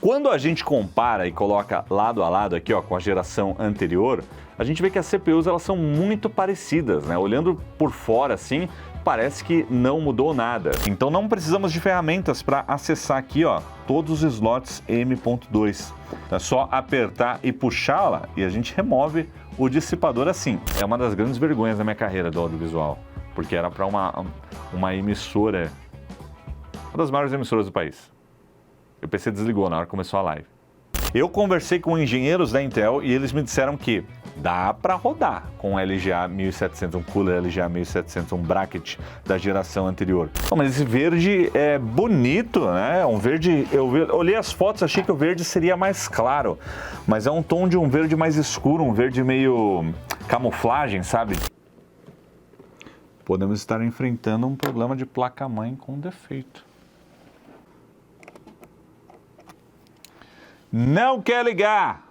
Quando a gente compara e coloca lado a lado aqui, ó, com a geração anterior, a gente vê que as CPUs elas são muito parecidas, né? Olhando por fora assim, parece que não mudou nada. Então não precisamos de ferramentas para acessar aqui, ó, todos os slots M.2. É só apertar e puxar lá e a gente remove o dissipador assim. É uma das grandes vergonhas da minha carreira do audiovisual, porque era para uma emissora, uma das maiores emissoras do país. O PC desligou na hora que começou a live. Eu conversei com engenheiros da Intel e eles me disseram que dá para rodar com um LGA 1700, um cooler LGA 1700, um bracket da geração anterior. Oh, mas esse verde é bonito, né? Um verde, eu olhei as fotos, achei que o verde seria mais claro, mas é um tom de um verde mais escuro, um verde meio camuflagem, sabe? Podemos estar enfrentando um problema de placa-mãe com defeito. Não quer ligar?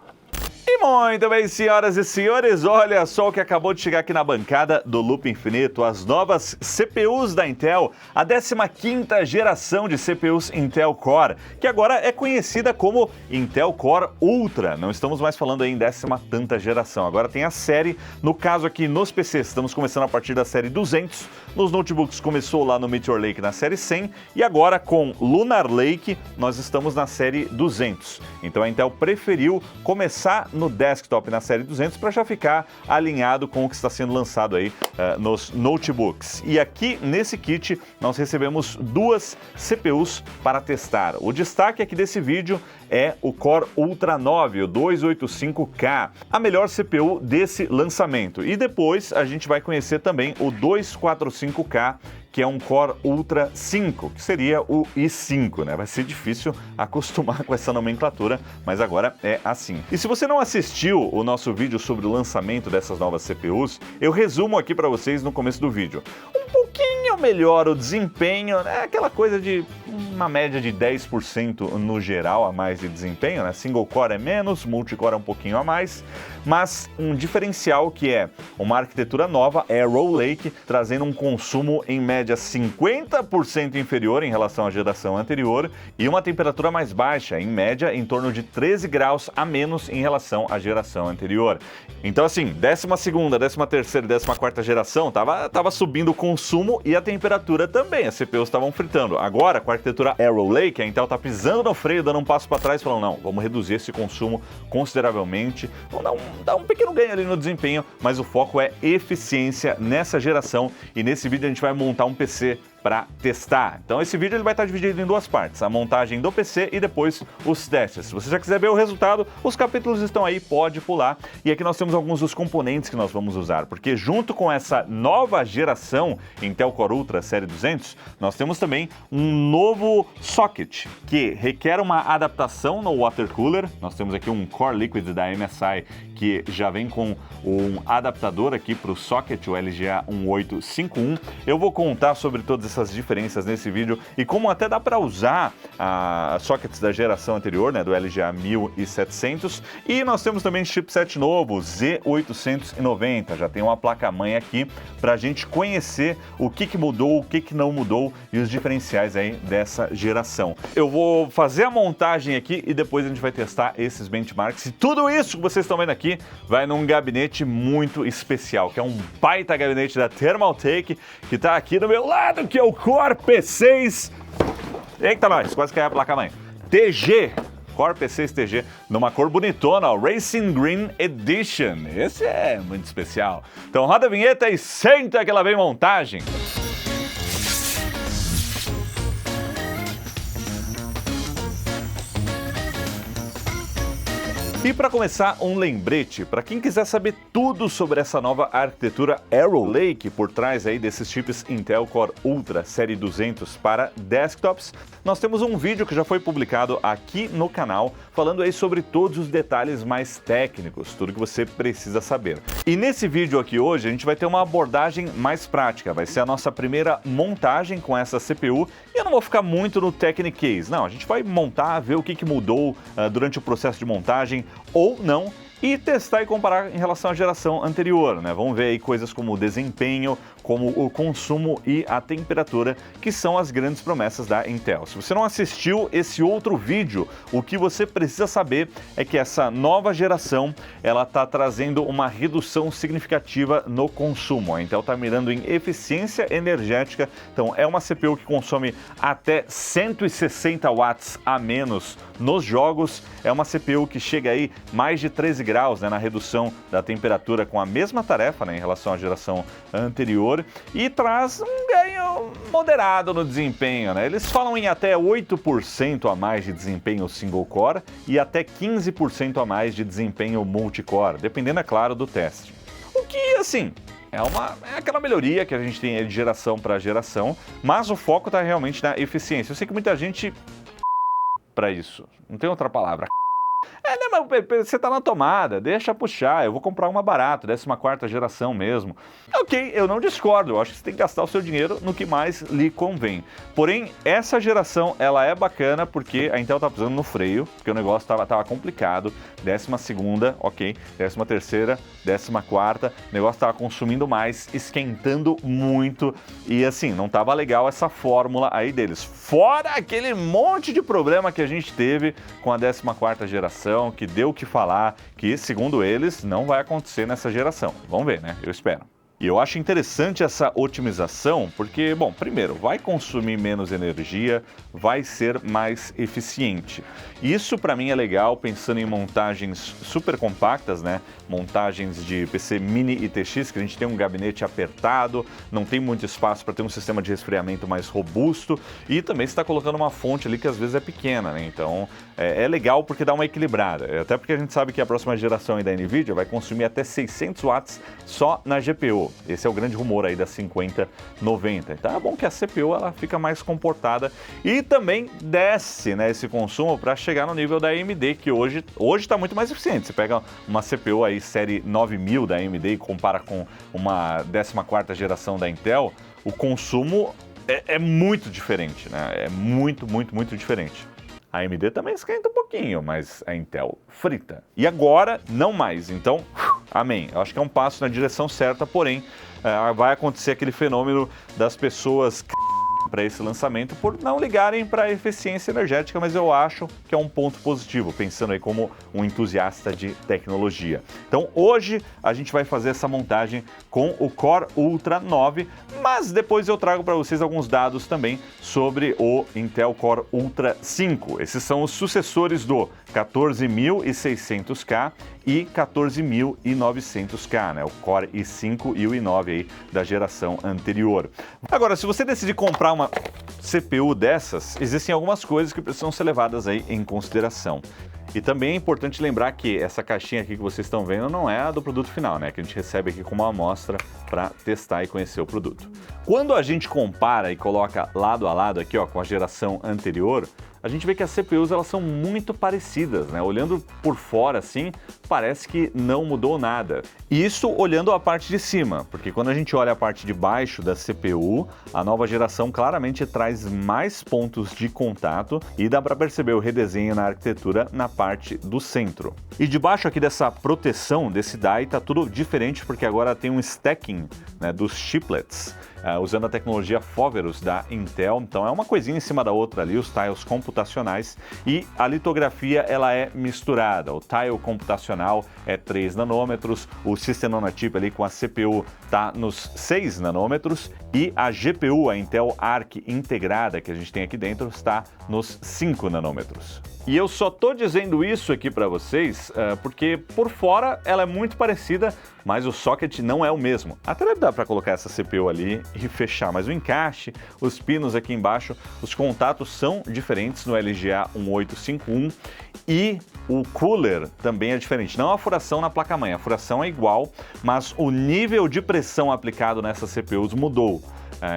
E muito bem, senhoras e senhores, olha só o que acabou de chegar aqui na bancada do Loop Infinito, as novas CPUs da Intel, a 15ª geração de CPUs Intel Core, que agora é conhecida como Intel Core Ultra. Não estamos mais falando aí em 10ª geração, agora tem a série, no caso aqui nos PCs, estamos começando a partir da série 200, nos notebooks começou lá no Meteor Lake na série 100 e agora com Lunar Lake nós estamos na série 200. Então a Intel preferiu começar no desktop na série 200 para já ficar alinhado com o que está sendo lançado aí nos notebooks. E aqui nesse kit nós recebemos duas CPUs para testar. O destaque aqui desse vídeo é o Core Ultra 9, o 285K, a melhor CPU desse lançamento. E depois a gente vai conhecer também o 245K, que é um Core Ultra 5, que seria o i5, né? Vai ser difícil acostumar com essa nomenclatura, mas agora é assim. E se você não assistiu o nosso vídeo sobre o lançamento dessas novas CPUs, eu resumo aqui para vocês no começo do vídeo. Um pouquinho melhor o desempenho, né? Aquela coisa de uma média de 10% no geral a mais de desempenho, né? Single Core é menos, multicore é um pouquinho a mais, mas um diferencial que é uma arquitetura nova, Arrow Lake, trazendo um consumo em média 50% inferior em relação à geração anterior e uma temperatura mais baixa, em média em torno de 13 graus a menos em relação à geração anterior. Então assim, 12ª, 13ª e 14ª geração tava subindo o consumo e a temperatura também, as CPUs estavam fritando. Agora, com a arquitetura Arrow Lake, a Intel tá pisando no freio, dando um passo para trás, falando não, vamos reduzir esse consumo consideravelmente, vamos dar um pequeno ganho ali no desempenho, mas o foco é eficiência nessa geração e nesse vídeo a gente vai montar um PC para testar. Então esse vídeo ele vai estar dividido em duas partes, a montagem do PC e depois os testes. Se você já quiser ver o resultado, os capítulos estão aí, pode pular. E aqui nós temos alguns dos componentes que nós vamos usar, porque junto com essa nova geração Intel Core Ultra série 200, nós temos também um novo socket, que requer uma adaptação no water cooler. Nós temos aqui um Core Liquid da MSI, que já vem com um adaptador aqui para o socket, o LGA 1851. Eu vou contar sobre todas essas diferenças nesse vídeo e como até dá para usar sockets da geração anterior, né, do LGA 1700. E nós temos também chipset novo, Z890, já tem uma placa-mãe aqui para a gente conhecer o que mudou, o que não mudou e os diferenciais aí dessa geração. Eu vou fazer a montagem aqui e depois a gente vai testar esses benchmarks e tudo isso que vocês estão vendo aqui vai num gabinete muito especial, que é um baita gabinete da Thermaltake, que está aqui do meu lado, que é o Core P6. Eita, nós, quase caiu a placa-mãe. TG, Core P6 TG, numa cor bonitona, ó, Racing Green Edition. Esse é muito especial. Então roda a vinheta e senta que ela vem montagem. E para começar, um lembrete, para quem quiser saber tudo sobre essa nova arquitetura Arrow Lake por trás aí desses chips Intel Core Ultra série 200 para desktops, nós temos um vídeo que já foi publicado aqui no canal, falando aí sobre todos os detalhes mais técnicos, tudo que você precisa saber. E nesse vídeo aqui hoje a gente vai ter uma abordagem mais prática, vai ser a nossa primeira montagem com essa CPU, e eu não vou ficar muito no Technicase, não, a gente vai montar, ver o que mudou durante o processo de montagem, ou não, e testar e comparar em relação à geração anterior, né? Vamos ver aí coisas como o desempenho, como o consumo e a temperatura, que são as grandes promessas da Intel. Se você não assistiu esse outro vídeo, o que você precisa saber é que essa nova geração, ela está trazendo uma redução significativa no consumo. A Intel está mirando em eficiência energética, então é uma CPU que consome até 160 watts a menos nos jogos, é uma CPU que chega aí mais de 13 graus, né, na redução da temperatura com a mesma tarefa, né, em relação à geração anterior, e traz um ganho moderado no desempenho, né? Eles falam em até 8% a mais de desempenho single core e até 15% a mais de desempenho multicore, dependendo, é claro, do teste. O que, assim, é aquela melhoria que a gente tem de geração para geração, mas o foco está realmente na eficiência. Eu sei que muita gente para isso, não tem outra palavra. Né, mas você tá na tomada, deixa puxar, eu vou comprar uma barata, 14ª geração mesmo. Ok, eu não discordo, eu acho que você tem que gastar o seu dinheiro no que mais lhe convém. Porém, essa geração, ela é bacana porque a Intel tá pisando no freio, porque o negócio tava complicado. 12ª, ok, 13ª, 14ª, o negócio tava consumindo mais, esquentando muito e assim, não tava legal essa fórmula aí deles. Fora aquele monte de problema que a gente teve com a 14ª geração, que deu o que falar, que, segundo eles, não vai acontecer nessa geração. Vamos ver, né? Eu espero. E eu acho interessante essa otimização porque, bom, primeiro, vai consumir menos energia, vai ser mais eficiente. Isso para mim é legal pensando em montagens super compactas, né? Montagens de PC mini e TX, que a gente tem um gabinete apertado, não tem muito espaço para ter um sistema de resfriamento mais robusto e também está colocando uma fonte ali que às vezes é pequena, né? Então é legal porque dá uma equilibrada. Até porque a gente sabe que a próxima geração aí da NVIDIA vai consumir até 600 watts só na GPU. Esse é o grande rumor aí da 5090. Então é bom que a CPU ela fica mais comportada e também desce, né, esse consumo para chegar no nível da AMD, que hoje está muito mais eficiente. Você pega uma CPU aí série 9000 da AMD e compara com uma 14ª geração da Intel, o consumo é muito diferente, né? É muito diferente. A AMD também esquenta um pouquinho, mas a Intel frita. E agora, não mais. Então, amém. Eu acho que é um passo na direção certa, porém, vai acontecer aquele fenômeno das pessoas para esse lançamento por não ligarem para a eficiência energética, mas eu acho que é um ponto positivo, pensando aí como um entusiasta de tecnologia. Então hoje a gente vai fazer essa montagem com o Core Ultra 9, mas depois eu trago para vocês alguns dados também sobre o Intel Core Ultra 5. Esses são os sucessores do 14600K e 14900K, né? O Core i5 e o i9 aí da geração anterior. Agora, se você decidir comprar uma CPU dessas, existem algumas coisas que precisam ser levadas aí em consideração. E também é importante lembrar que essa caixinha aqui que vocês estão vendo não é a do produto final, né? Que a gente recebe aqui como uma amostra para testar e conhecer o produto. Quando a gente compara e coloca lado a lado aqui, ó, com a geração anterior, a gente vê que as CPUs elas são muito parecidas, né? Olhando por fora assim, parece que não mudou nada. Isso olhando a parte de cima, porque quando a gente olha a parte de baixo da CPU, a nova geração claramente traz mais pontos de contato e dá para perceber o redesenho na arquitetura na parte do centro. E debaixo aqui dessa proteção desse die tá tudo diferente porque agora tem um stacking, né, dos chiplets. Usando a tecnologia Foveros da Intel, então é uma coisinha em cima da outra ali, os tiles computacionais, e a litografia ela é misturada. O tile computacional é 3 nanômetros, o System on a Chip ali com a CPU tá nos 6 nanômetros e a GPU, a Intel Arc integrada que a gente tem aqui dentro, está nos 5 nanômetros. E eu só tô dizendo isso aqui para vocês porque por fora ela é muito parecida, mas o socket não é o mesmo. Até dá para colocar essa CPU ali e fechar, mas o encaixe, os pinos aqui embaixo, os contatos são diferentes no LGA 1851 e o cooler também é diferente. Não a furação na placa-mãe, a furação é igual, mas o nível de pressão aplicado nessas CPUs mudou.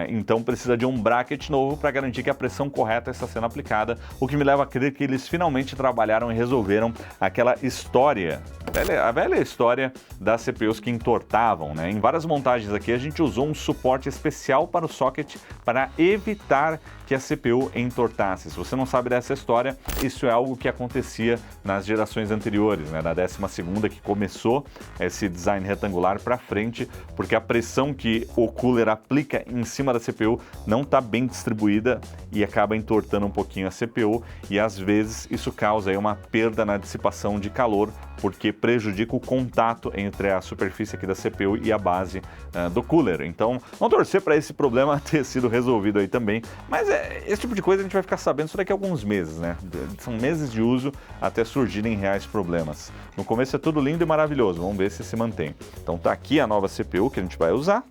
Então precisa de um bracket novo para garantir que a pressão correta está sendo aplicada, o que me leva a crer que eles finalmente trabalharam e resolveram aquela história, a velha história das CPUs que entortavam, né? Em várias montagens aqui a gente usou um suporte especial para o socket para evitar que a CPU entortasse. Se você não sabe dessa história, isso é algo que acontecia nas gerações anteriores, né? Na 12ª que começou esse design retangular para frente, porque a pressão que o cooler aplica em cima da CPU não está bem distribuída e acaba entortando um pouquinho a CPU, e às vezes isso causa aí uma perda na dissipação de calor, porque prejudica o contato entre a superfície aqui da CPU e a base do cooler. Então, vamos torcer para esse problema ter sido resolvido aí também. Mas esse tipo de coisa a gente vai ficar sabendo só daqui a alguns meses, né? São meses de uso até surgirem reais problemas. No começo é tudo lindo e maravilhoso, vamos ver se mantém. Então tá aqui a nova CPU que a gente vai usar.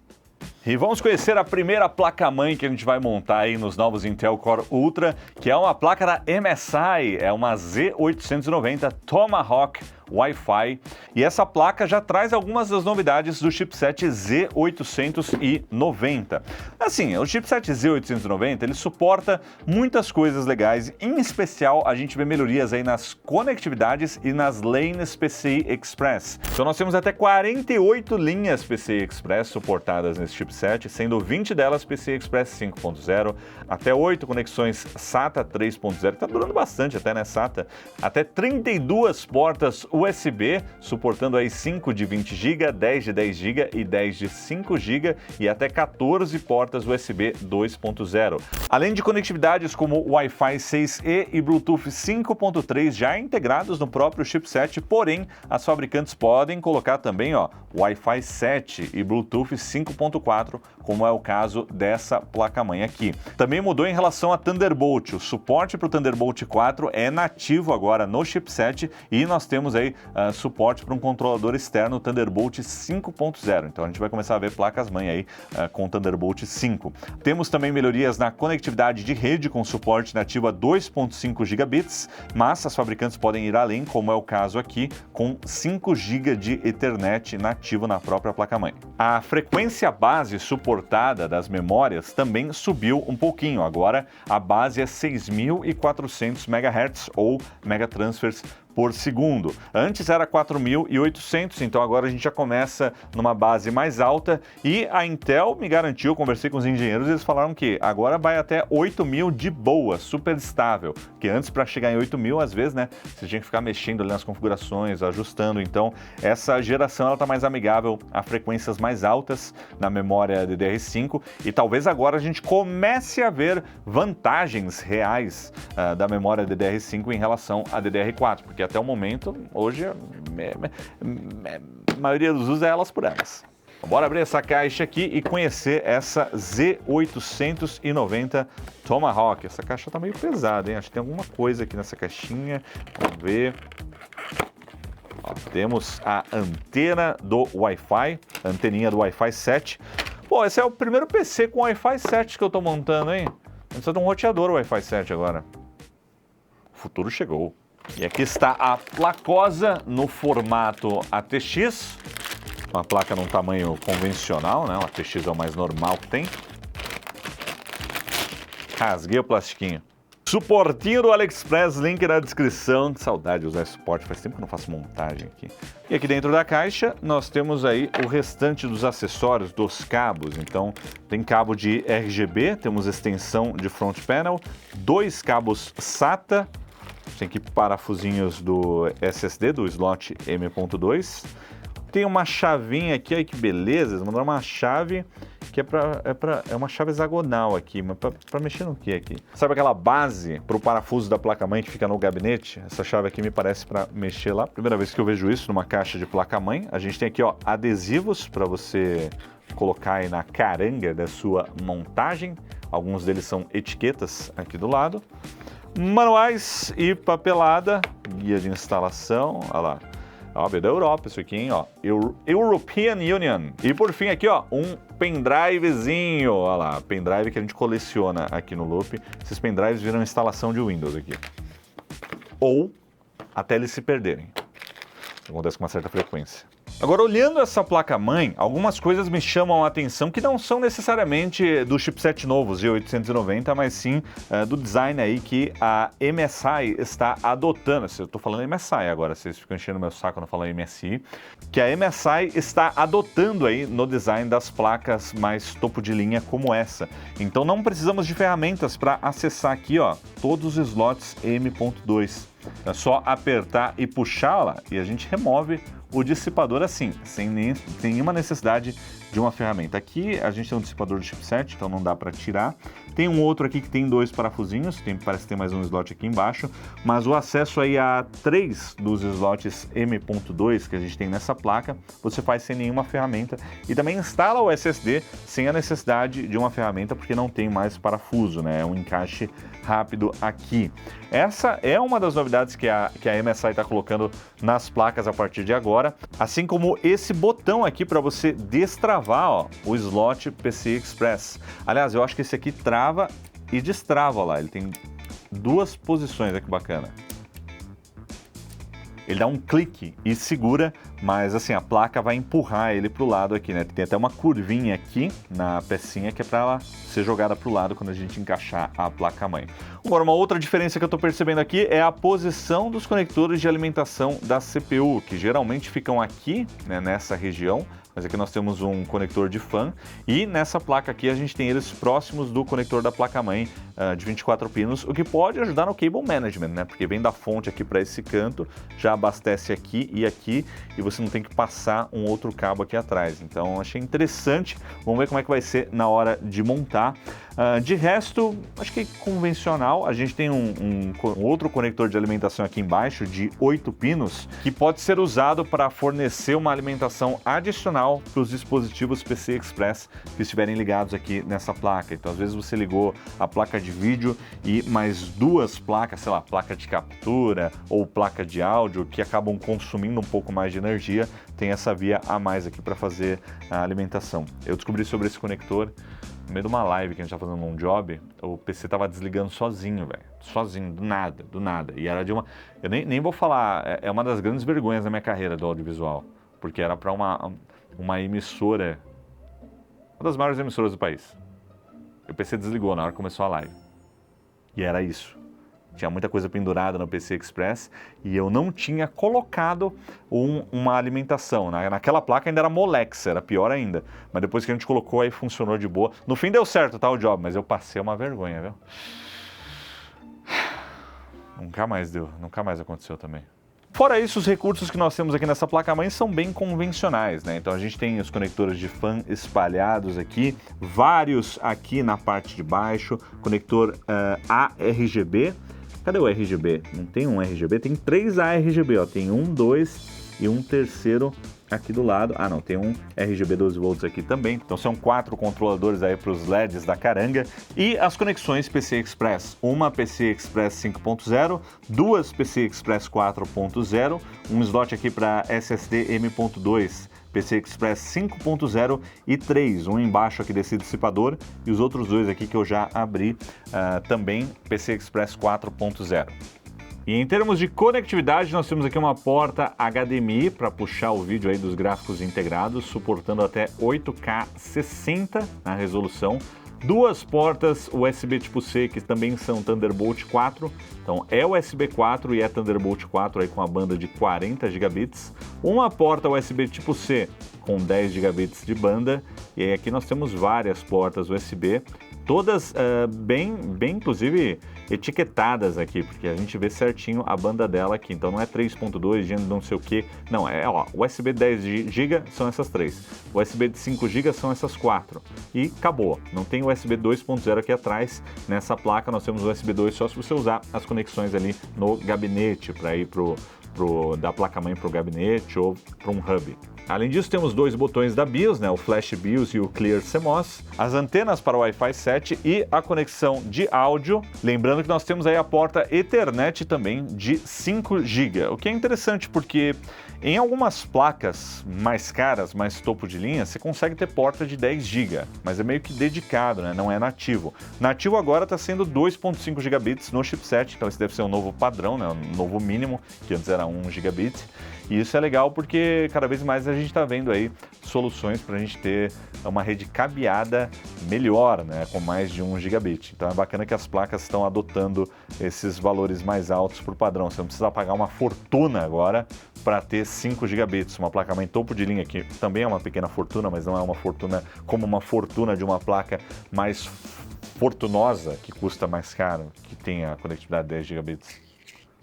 E vamos conhecer a primeira placa-mãe que a gente vai montar aí nos novos Intel Core Ultra, que é uma placa da MSI, é uma Z890 Tomahawk Wi-Fi, e essa placa já traz algumas das novidades do chipset Z890. Assim, o chipset Z890 ele suporta muitas coisas legais, em especial a gente vê melhorias aí nas conectividades e nas lanes PCI Express. Então nós temos até 48 linhas PCI Express suportadas nesse chipset, sendo 20 delas PCI Express 5.0, até 8 conexões SATA 3.0, tá durando bastante até, né, SATA, até 32 portas USB, suportando aí 5 de 20 GB, 10 de 10 GB e 10 de 5 GB e até 14 portas USB 2.0. Além de conectividades como Wi-Fi 6E e Bluetooth 5.3 já integrados no próprio chipset, porém as fabricantes podem colocar também Wi-Fi 7 e Bluetooth 5.4, como é o caso dessa placa-mãe aqui. Também mudou em relação a Thunderbolt. O suporte para o Thunderbolt 4 é nativo agora no chipset e nós temos aí suporte para um controlador externo Thunderbolt 5.0. Então a gente vai começar a ver placas-mãe aí com Thunderbolt 5. Temos também melhorias na conectividade de rede com suporte nativo a 2.5 gigabits, mas as fabricantes podem ir além, como é o caso aqui, com 5 GB de Ethernet nativo na própria placa-mãe. A frequência base suportada das memórias também subiu um pouquinho. Agora a base é 6.400 MHz ou megatransfers por segundo. Antes era 4.800, então agora a gente já começa numa base mais alta, e a Intel me garantiu, eu conversei com os engenheiros, eles falaram que agora vai até 8.000 de boa, super estável, que antes para chegar em 8.000, às vezes, né, você tinha que ficar mexendo ali nas configurações, ajustando. Então essa geração ela tá mais amigável a frequências mais altas na memória DDR5, e talvez agora a gente comece a ver vantagens reais da memória DDR5 em relação à DDR4, porque até o momento, hoje, a maioria dos usos é elas por elas. Bora abrir essa caixa aqui e conhecer essa Z890 Tomahawk. Essa caixa tá meio pesada, hein? Acho que tem alguma coisa aqui nessa caixinha. Vamos ver. Temos a antena do Wi-Fi, anteninha do Wi-Fi 7. Pô, esse é o primeiro PC com Wi-Fi 7 que eu tô montando, hein? Precisa de um roteador Wi-Fi 7 agora. O futuro chegou. E aqui está a placosa no formato ATX, uma placa num tamanho convencional, né? O ATX é o mais normal que tem. Rasguei o plastiquinho. Suportinho do AliExpress, link na descrição. Que saudade de usar esse suporte, faz tempo que eu não faço montagem aqui. E aqui dentro da caixa nós temos aí o restante dos acessórios, dos cabos. Então tem cabo de RGB, temos extensão de front panel, 2 cabos SATA, tem aqui parafusinhos do SSD, do slot M.2. Tem uma chavinha aqui, olha que beleza, eles mandaram uma chave que é uma chave hexagonal aqui, mas para mexer no que aqui? Sabe aquela base para o parafuso da placa-mãe que fica no gabinete? Essa chave aqui me parece para mexer lá. Primeira vez que eu vejo isso numa caixa de placa-mãe. A gente tem aqui, adesivos para você colocar aí na caranga da sua montagem. Alguns deles são etiquetas aqui do lado. Manuais e papelada, guia de instalação, olha lá. Veio da Europa isso aqui, hein, European Union. E por fim aqui, um pendrivezinho, olha lá, pendrive que a gente coleciona aqui no Loop. Esses pendrives viram instalação de Windows aqui. Ou até eles se perderem. Acontece com uma certa frequência. Agora, olhando essa placa-mãe, algumas coisas me chamam a atenção que não são necessariamente do chipset novo, Z890, mas sim do design aí que a MSI está adotando. Eu estou falando MSI agora, vocês ficam enchendo meu saco quando eu falo MSI. Que a MSI está adotando aí no design das placas mais topo de linha como essa. Então não precisamos de ferramentas para acessar aqui, ó, todos os slots M.2. É só apertar e puxar lá e a gente remove o dissipador assim, sem nenhuma necessidade de uma ferramenta. Aqui a gente tem um dissipador de chipset, então não dá para tirar. Tem um outro aqui que tem 2 parafusinhos, parece que tem mais um slot aqui embaixo, mas o acesso aí a 3 dos slots M.2 que a gente tem nessa placa, você faz sem nenhuma ferramenta e também instala o SSD sem a necessidade de uma ferramenta, porque não tem mais parafuso, né? É um encaixe rápido aqui. Essa é uma das novidades que a MSI está colocando nas placas a partir de agora, assim como esse botão aqui para você destravar, ó, o slot PCI Express. Aliás, eu acho que esse aqui trava e destrava lá, ele tem 2 posições, olha que bacana. Ele dá um clique e segura, mas assim, a placa vai empurrar ele para o lado aqui, né? Tem até uma curvinha aqui na pecinha que é para ela ser jogada para o lado quando a gente encaixar a placa-mãe. Agora, uma outra diferença que eu estou percebendo aqui é a posição dos conectores de alimentação da CPU, que geralmente ficam aqui, né, nessa região, mas aqui nós temos um conector de fan e nessa placa aqui a gente tem eles próximos do conector da placa-mãe de 24 pinos, o que pode ajudar no cable management, né? Porque vem da fonte aqui para esse canto, já abastece aqui e você não tem que passar um outro cabo aqui atrás. Então achei interessante, vamos ver como é que vai ser na hora de montar. De resto, acho que é convencional. A gente tem um outro conector de alimentação aqui embaixo de 8 pinos que pode ser usado para fornecer uma alimentação adicional para os dispositivos PCI Express que estiverem ligados aqui nessa placa. Então às vezes você ligou a placa de vídeo e mais 2 placas, sei lá, placa de captura ou placa de áudio que acabam consumindo um pouco mais de energia, tem essa via a mais aqui para fazer a alimentação. Eu descobri sobre esse conector no meio de uma live que a gente estava fazendo um job, o PC estava desligando sozinho, velho. Sozinho, do nada. E era de uma... Eu nem vou falar, é uma das grandes vergonhas da minha carreira do audiovisual, porque era para uma emissora, uma das maiores emissoras do país. E o PC desligou na hora que começou a live. E era isso. Tinha muita coisa pendurada no PCI Express e eu não tinha colocado uma alimentação. Naquela placa ainda era Molex, era pior ainda. Mas depois que a gente colocou, aí funcionou de boa. No fim deu certo, tá, o job, mas eu passei uma vergonha, viu? Nunca mais aconteceu também. Fora isso, os recursos que nós temos aqui nessa placa-mãe são bem convencionais, né? Então a gente tem os conectores de fan espalhados aqui, vários aqui na parte de baixo, conector ARGB. Cadê o RGB? Não tem um RGB, tem 3 ARGB, ó. Tem 1, 2 e um terceiro aqui do lado. Ah, não, tem um RGB 12 volts aqui também. Então são 4 controladores aí para os LEDs da caranga. E as conexões PCI Express. Uma PCI Express 5.0, 2 PCI Express 4.0, um slot aqui para SSD M.2. PCI Express 5.0 e 3, um embaixo aqui desse dissipador e os outros 2 aqui que eu já abri também PCI Express 4.0. E em termos de conectividade, nós temos aqui uma porta HDMI para puxar o vídeo aí dos gráficos integrados, suportando até 8K 60 na resolução. 2 portas USB tipo C que também são Thunderbolt 4, então é USB 4 e é Thunderbolt 4 aí com a banda de 40 gigabits. Uma porta USB tipo C com 10 gigabits de banda e aí aqui nós temos várias portas USB, todas bem inclusive etiquetadas aqui, porque a gente vê certinho a banda dela aqui, então não é 3.2 de não sei o que, não, ó, USB 10 GB são essas 3, USB de 5 GB são essas 4 e acabou, não tem USB 2.0 aqui atrás. Nessa placa nós temos USB 2 só se você usar as conexões ali no gabinete para ir da placa-mãe para o gabinete ou para um hub. Além disso, temos 2 botões da BIOS, né, o Flash BIOS e o Clear CMOS, as antenas para o Wi-Fi 7 e a conexão de áudio. Lembrando que nós temos aí a porta Ethernet também de 5 GB, o que é interessante porque em algumas placas mais caras, mais topo de linha, você consegue ter porta de 10 GB, mas é meio que dedicado, né, não é nativo. Nativo agora está sendo 2.5 gigabits no chipset, então esse deve ser um novo padrão, né, um novo mínimo, que antes era 1 gigabit. E isso é legal porque cada vez mais a gente está vendo aí soluções para a gente ter uma rede cabeada melhor, né, com mais de 1 gigabit. Então é bacana que as placas estão adotando esses valores mais altos por padrão. Você não precisa pagar uma fortuna agora para ter 5 gigabits. Uma placa-mãe topo de linha, que também é uma pequena fortuna, mas não é uma fortuna como uma fortuna de uma placa mais fortunosa, que custa mais caro, que tem a conectividade 10 gigabits.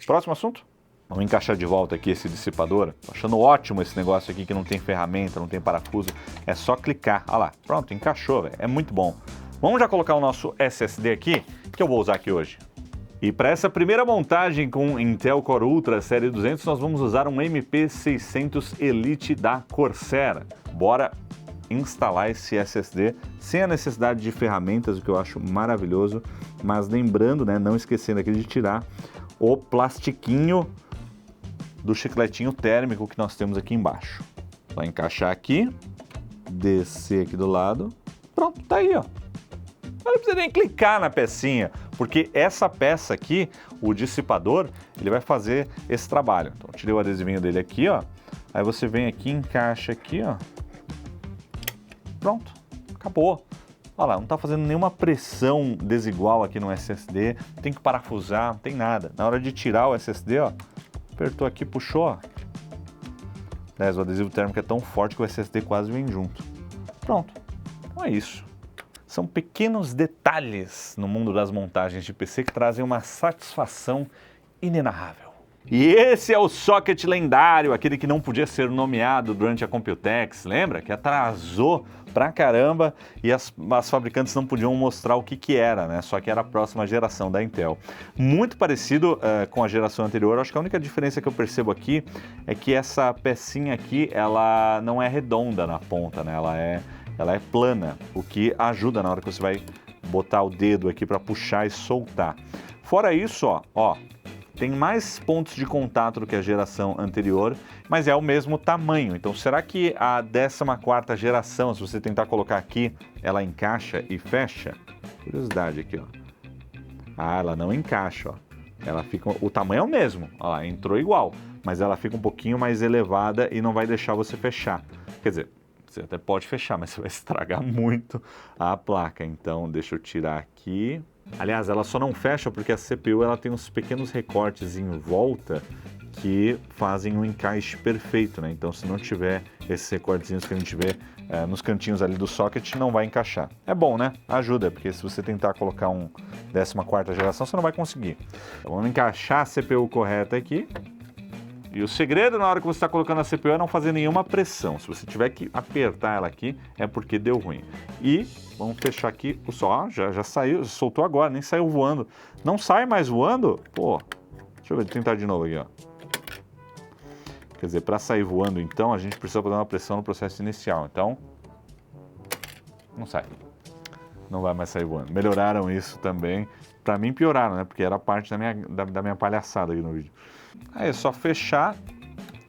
Próximo assunto? Vamos encaixar de volta aqui esse dissipador. Tô achando ótimo esse negócio aqui que não tem ferramenta, não tem parafuso. É só clicar. Olha lá, pronto, encaixou, velho. É muito bom. Vamos já colocar o nosso SSD aqui, que eu vou usar aqui hoje. E para essa primeira montagem com Intel Core Ultra Série 200, nós vamos usar um MP600 Elite da Corsair. Bora instalar esse SSD sem a necessidade de ferramentas, o que eu acho maravilhoso. Mas lembrando, né, não esquecendo aqui de tirar o plastiquinho do chicletinho térmico que nós temos aqui embaixo. Só encaixar aqui, descer aqui do lado, pronto, tá aí, ó. Não precisa nem clicar na pecinha, porque essa peça aqui, o dissipador, ele vai fazer esse trabalho. Então, eu tirei o adesivinho dele aqui, ó. Aí você vem aqui, encaixa aqui, ó. Pronto, acabou. Olha lá, não tá fazendo nenhuma pressão desigual aqui no SSD, tem que parafusar, não tem nada. Na hora de tirar o SSD, ó, apertou aqui, puxou, ó. Aliás, o adesivo térmico é tão forte que o SSD quase vem junto. Pronto, então é isso. São pequenos detalhes no mundo das montagens de PC que trazem uma satisfação inenarrável. E esse é o socket lendário, aquele que não podia ser nomeado durante a Computex, lembra? Que atrasou pra caramba e as fabricantes não podiam mostrar o que era, né? Só que era a próxima geração da Intel. Muito parecido com a geração anterior, acho que a única diferença que eu percebo aqui é que essa pecinha aqui, ela não é redonda na ponta, né? Ela é plana, o que ajuda na hora que você vai botar o dedo aqui para puxar e soltar. Fora isso, ó, tem mais pontos de contato do que a geração anterior, mas é o mesmo tamanho. Então, será que a 14ª geração, se você tentar colocar aqui, ela encaixa e fecha? Curiosidade aqui, ó. Ah, ela não encaixa, ó. Ela fica, o tamanho é o mesmo, ó lá, entrou igual, mas ela fica um pouquinho mais elevada e não vai deixar você fechar. Quer dizer, você até pode fechar, mas você vai estragar muito a placa. Então, deixa eu tirar aqui. Aliás, ela só não fecha porque a CPU ela tem uns pequenos recortes em volta que fazem um encaixe perfeito, né? Então, se não tiver esses recortezinhos que a gente vê nos cantinhos ali do socket, não vai encaixar. É bom, né? Ajuda, porque se você tentar colocar um 14ª geração, você não vai conseguir. Então, vamos encaixar a CPU correta aqui. E o segredo na hora que você está colocando a CPU é não fazer nenhuma pressão. Se você tiver que apertar ela aqui, é porque deu ruim. E vamos fechar aqui o sol. Já saiu, soltou agora, nem saiu voando. Não sai mais voando? Pô, deixa eu ver, tentar de novo aqui, ó. Quer dizer, para sair voando, então, a gente precisa fazer uma pressão no processo inicial. Então, não sai. Não vai mais sair voando. Melhoraram isso também. Para mim, pioraram, né? Porque era parte da minha palhaçada aqui no vídeo. Aí é só fechar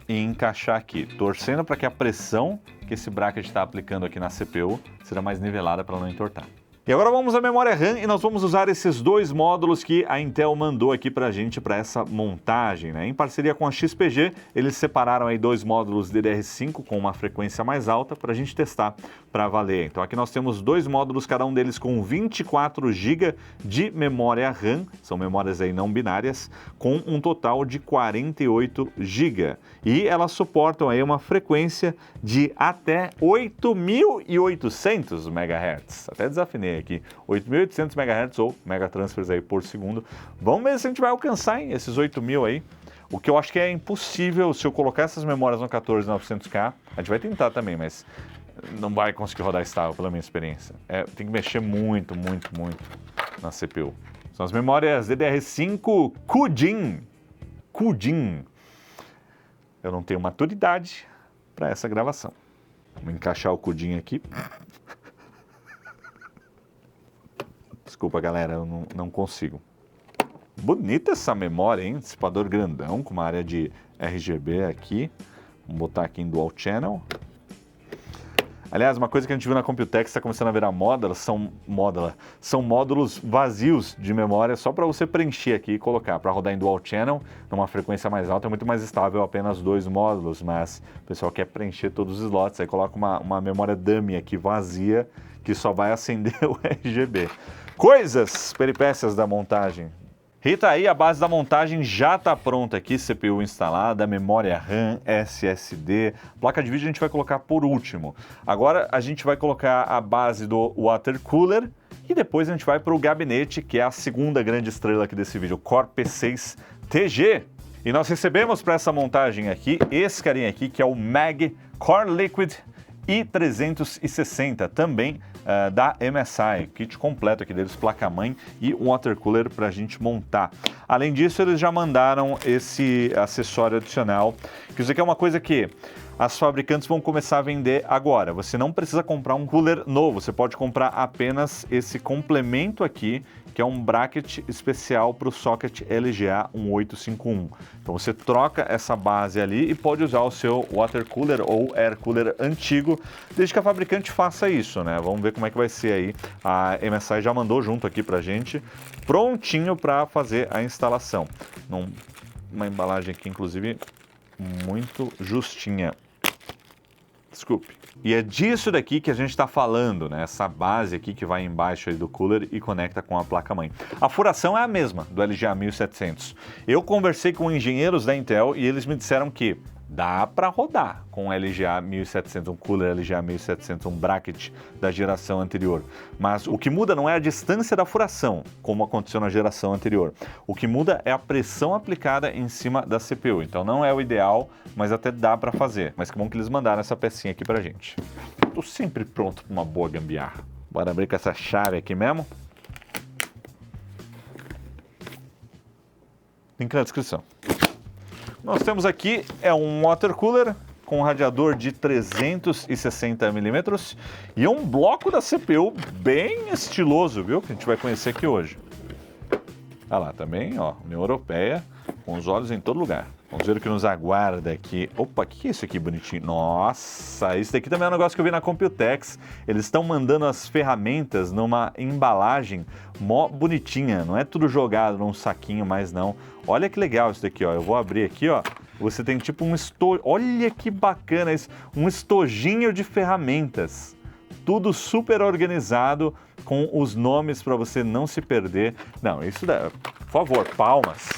e encaixar aqui, torcendo para que a pressão que esse bracket está aplicando aqui na CPU seja mais nivelada para não entortar. E agora vamos à memória RAM e nós vamos usar esses dois módulos que a Intel mandou aqui pra gente para essa montagem, né? Em parceria com a XPG, eles separaram aí dois módulos DDR5 com uma frequência mais alta para a gente testar para valer. Então aqui nós temos dois módulos, cada um deles com 24 GB de memória RAM, são memórias aí não binárias, com um total de 48 GB. E elas suportam aí uma frequência de até 8.800 MHz. Até desafinei aqui, 8.800 MHz ou megatransfers aí por segundo. Vamos ver se a gente vai alcançar, hein, esses 8.000 aí. O que eu acho que é impossível se eu colocar essas memórias no 14900K. A gente vai tentar também, mas não vai conseguir rodar estável pela minha experiência. Tem que mexer muito na CPU. São as memórias DDR5 CUDIN. Eu não tenho maturidade para essa gravação. Vamos encaixar o CUDIN aqui. Desculpa, galera, eu não consigo. Bonita essa memória, hein? Dissipador grandão, com uma área de RGB aqui. Vamos botar aqui em Dual Channel. Aliás, uma coisa que a gente viu na Computex está começando a virar moda, são módulos vazios de memória só para você preencher aqui e colocar. Para rodar em dual channel, numa frequência mais alta, é muito mais estável apenas 2 módulos, mas o pessoal quer preencher todos os slots, aí coloca uma memória dummy aqui vazia, que só vai acender o RGB. Coisas, peripécias da montagem. Rita, aí a base da montagem já está pronta aqui, CPU instalada, memória RAM, SSD, placa de vídeo a gente vai colocar por último. Agora a gente vai colocar a base do water cooler e depois a gente vai para o gabinete, que é a segunda grande estrela aqui desse vídeo, Core P6 TG. E nós recebemos para essa montagem aqui, esse carinha aqui, que é o MAG Core Liquid i360, também da MSI, kit completo aqui deles, placa-mãe e um water cooler para a gente montar. Além disso, eles já mandaram esse acessório adicional, que isso aqui é uma coisa que as fabricantes vão começar a vender agora. Você não precisa comprar um cooler novo, você pode comprar apenas esse complemento aqui, que é um bracket especial para o socket LGA 1851. Então você troca essa base ali e pode usar o seu water cooler ou air cooler antigo, desde que a fabricante faça isso, né? Vamos ver como é que vai ser aí. A MSI já mandou junto aqui pra gente, prontinho para fazer a instalação. Uma embalagem aqui, inclusive, muito justinha. Desculpe. E é disso daqui que a gente está falando, né? Essa base aqui que vai embaixo aí do cooler e conecta com a placa-mãe. A furação é a mesma do LGA 1700. Eu conversei com engenheiros da Intel e eles me disseram que dá para rodar com o LGA 1700, um cooler LGA 1700, um bracket da geração anterior. Mas o que muda não é a distância da furação, como aconteceu na geração anterior. O que muda é a pressão aplicada em cima da CPU. Então não é o ideal, mas até dá para fazer. Mas que bom que eles mandaram essa pecinha aqui pra gente. Tô sempre pronto para uma boa gambiarra. Bora abrir com essa chave aqui mesmo. Link na descrição. Nós temos aqui um water cooler com um radiador de 360 milímetros e um bloco da CPU bem estiloso, viu? Que a gente vai conhecer aqui hoje. Olha lá, também, ó, União Europeia, com os olhos em todo lugar. Vamos ver o que nos aguarda aqui. Opa, o que é isso aqui bonitinho? Nossa, isso daqui também é um negócio que eu vi na Computex. Eles estão mandando as ferramentas numa embalagem mó bonitinha. Não é tudo jogado num saquinho mais não. Olha que legal isso daqui, ó. Eu vou abrir aqui, ó. Você tem tipo um estojo. Olha que bacana isso. Um estojinho de ferramentas. Tudo super organizado, com os nomes para você não se perder. Não, isso dá. Por favor, palmas.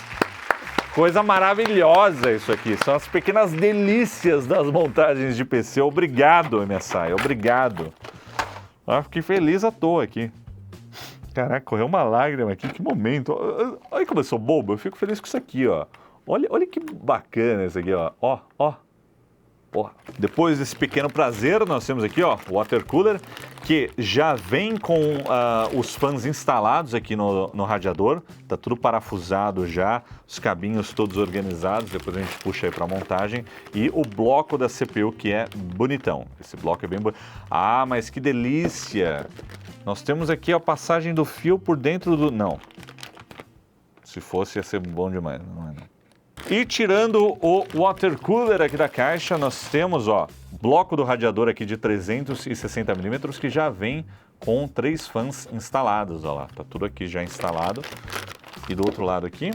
Coisa maravilhosa isso aqui, são as pequenas delícias das montagens de PC. Obrigado, MSI, obrigado. Fiquei feliz à toa aqui. Caraca, correu uma lágrima aqui, que momento. Olha como eu sou bobo, eu fico feliz com isso aqui, ó. Olha que bacana isso aqui, ó. Ó. Depois desse pequeno prazer, nós temos aqui, ó, o water cooler, que já vem com os fãs instalados aqui no radiador. Tá tudo parafusado já, os cabinhos todos organizados, depois a gente puxa aí para montagem. E o bloco da CPU, que é bonitão. Esse bloco é bem bonito. Ah, mas que delícia! Nós temos aqui a passagem do fio por dentro do... Não. Se fosse, ia ser bom demais, não é não. E tirando o water cooler aqui da caixa, nós temos, ó, bloco do radiador aqui de 360 milímetros que já vem com 3 fãs instalados, ó lá, tá tudo aqui já instalado. E do outro lado aqui,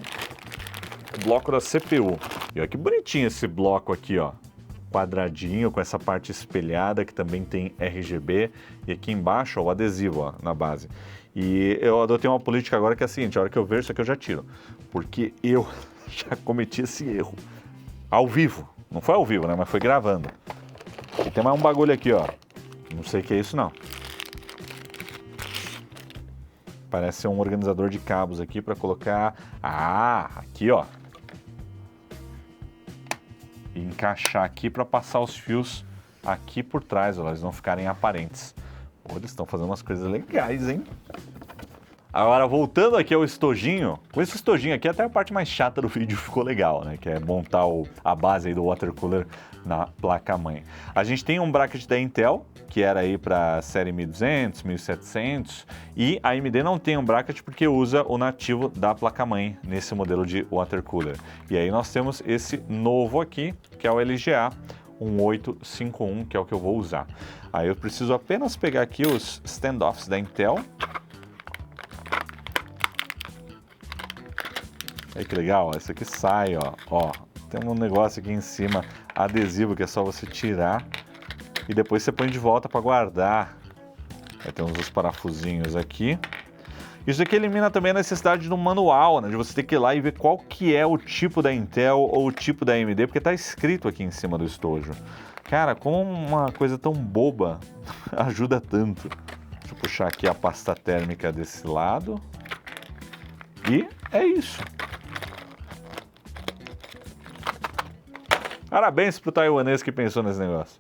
o bloco da CPU. E olha que bonitinho esse bloco aqui, ó, quadradinho com essa parte espelhada que também tem RGB. E aqui embaixo, ó, o adesivo, ó, na base. E eu adotei uma política agora que é a seguinte, a hora que eu ver isso aqui eu já tiro, porque eu já cometi esse erro. Ao vivo. Não foi ao vivo, né? Mas foi gravando. E tem mais um bagulho aqui, ó. Não sei o que é isso, não. Parece ser um organizador de cabos aqui para colocar... Ah, aqui, ó. E encaixar aqui para passar os fios aqui por trás, ó. Eles não ficarem aparentes. Pô, eles estão fazendo umas coisas legais, hein? Agora, voltando aqui ao estojinho, com esse estojinho aqui, até a parte mais chata do vídeo ficou legal, né? Que é montar a base aí do water cooler na placa-mãe. A gente tem um bracket da Intel, que era aí para série 1200, 1700, e a AMD não tem um bracket porque usa o nativo da placa-mãe nesse modelo de water cooler. E aí nós temos esse novo aqui, que é o LGA um 851, que é o que eu vou usar. Aí eu preciso apenas pegar aqui os standoffs da Intel. Olha que legal, esse aqui sai, ó. Tem um negócio aqui em cima, adesivo, que é só você tirar e depois você põe de volta para guardar. Aí temos os parafusinhos aqui. Isso aqui elimina também a necessidade do manual, né, de você ter que ir lá e ver qual que é o tipo da Intel ou o tipo da AMD, porque está escrito aqui em cima do estojo. Cara, como uma coisa tão boba ajuda tanto. Deixa eu puxar aqui a pasta térmica desse lado. E é isso. Parabéns pro taiwanês que pensou nesse negócio.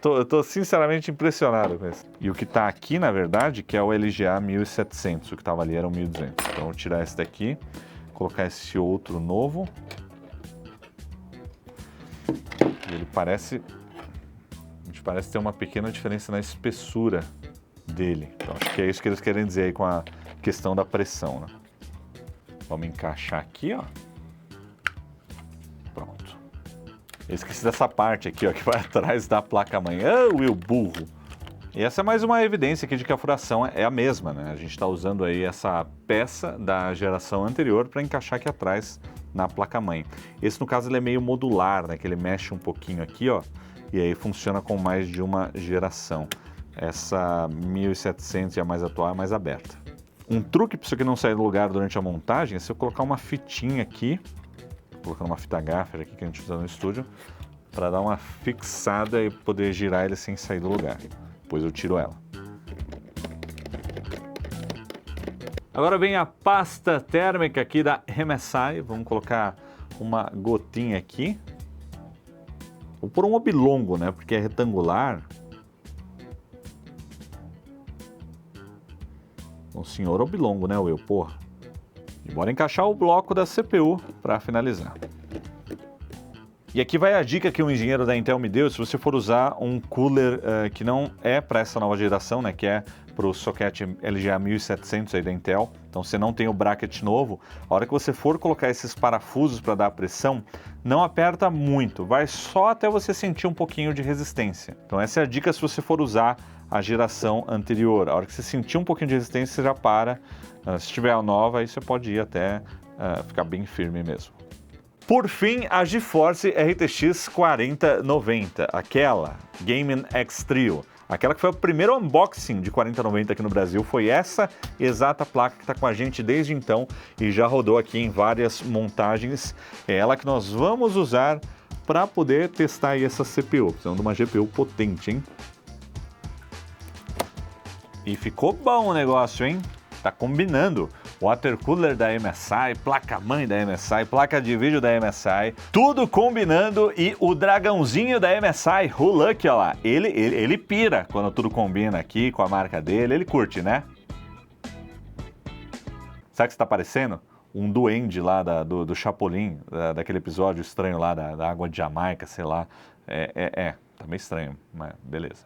Eu tô sinceramente impressionado com isso. E o que tá aqui, na verdade, que é o LGA 1700. O que tava ali era o 1200. Então eu vou tirar esse daqui, colocar esse outro novo. E ele parece... A gente parece ter uma pequena diferença na espessura dele. Então acho que é isso que eles querem dizer aí com a questão da pressão, né? Vamos encaixar aqui, ó. Pronto. Eu esqueci dessa parte aqui, ó, que vai atrás da placa-mãe. Ah, Will, burro! E essa é mais uma evidência aqui de que a furação é a mesma, né? A gente está usando aí essa peça da geração anterior para encaixar aqui atrás na placa-mãe. Esse, no caso, ele é meio modular, né? Que ele mexe um pouquinho aqui, ó, e aí funciona com mais de uma geração. Essa 1700 e a mais atual é mais aberta. Um truque para isso aqui não sair do lugar durante a montagem é se eu colocar uma fitinha aqui, colocando uma fita gaffer aqui que a gente usa no estúdio, para dar uma fixada e poder girar ele sem sair do lugar. Depois eu tiro ela. Agora vem a pasta térmica aqui da MSI. Vamos colocar uma gotinha aqui. Vou pôr um oblongo, né? Porque é retangular. Um senhor oblongo, né, Will? Porra. E bora encaixar o bloco da CPU para finalizar. E aqui vai a dica que o engenheiro da Intel me deu. Se você for usar um cooler que não é para essa nova geração, né, que é para o socket LGA 1700 aí da Intel, então você não tem o bracket novo, a hora que você for colocar esses parafusos para dar pressão, não aperta muito, vai só até você sentir um pouquinho de resistência. Então essa é a dica se você for usar a geração anterior. A hora que você sentir um pouquinho de resistência, você já para. Se tiver a nova, aí você pode ir até ficar bem firme mesmo. Por fim, a GeForce RTX 4090, aquela Gaming X Trio. Aquela que foi o primeiro unboxing de 4090 aqui no Brasil, foi essa exata placa que está com a gente desde então e já rodou aqui em várias montagens. É ela que nós vamos usar para poder testar aí essa CPU. Precisamos de uma GPU potente, hein? E ficou bom o negócio, hein? Tá combinando. Water cooler da MSI, placa-mãe da MSI, placa de vídeo da MSI, tudo combinando. E o dragãozinho da MSI, o Lucky, ó lá, ele pira quando tudo combina aqui com a marca dele, ele curte, né? Sabe o que está parecendo? Um duende lá do Chapolin, daquele episódio estranho lá da água de Jamaica, sei lá. Tá meio estranho, mas beleza.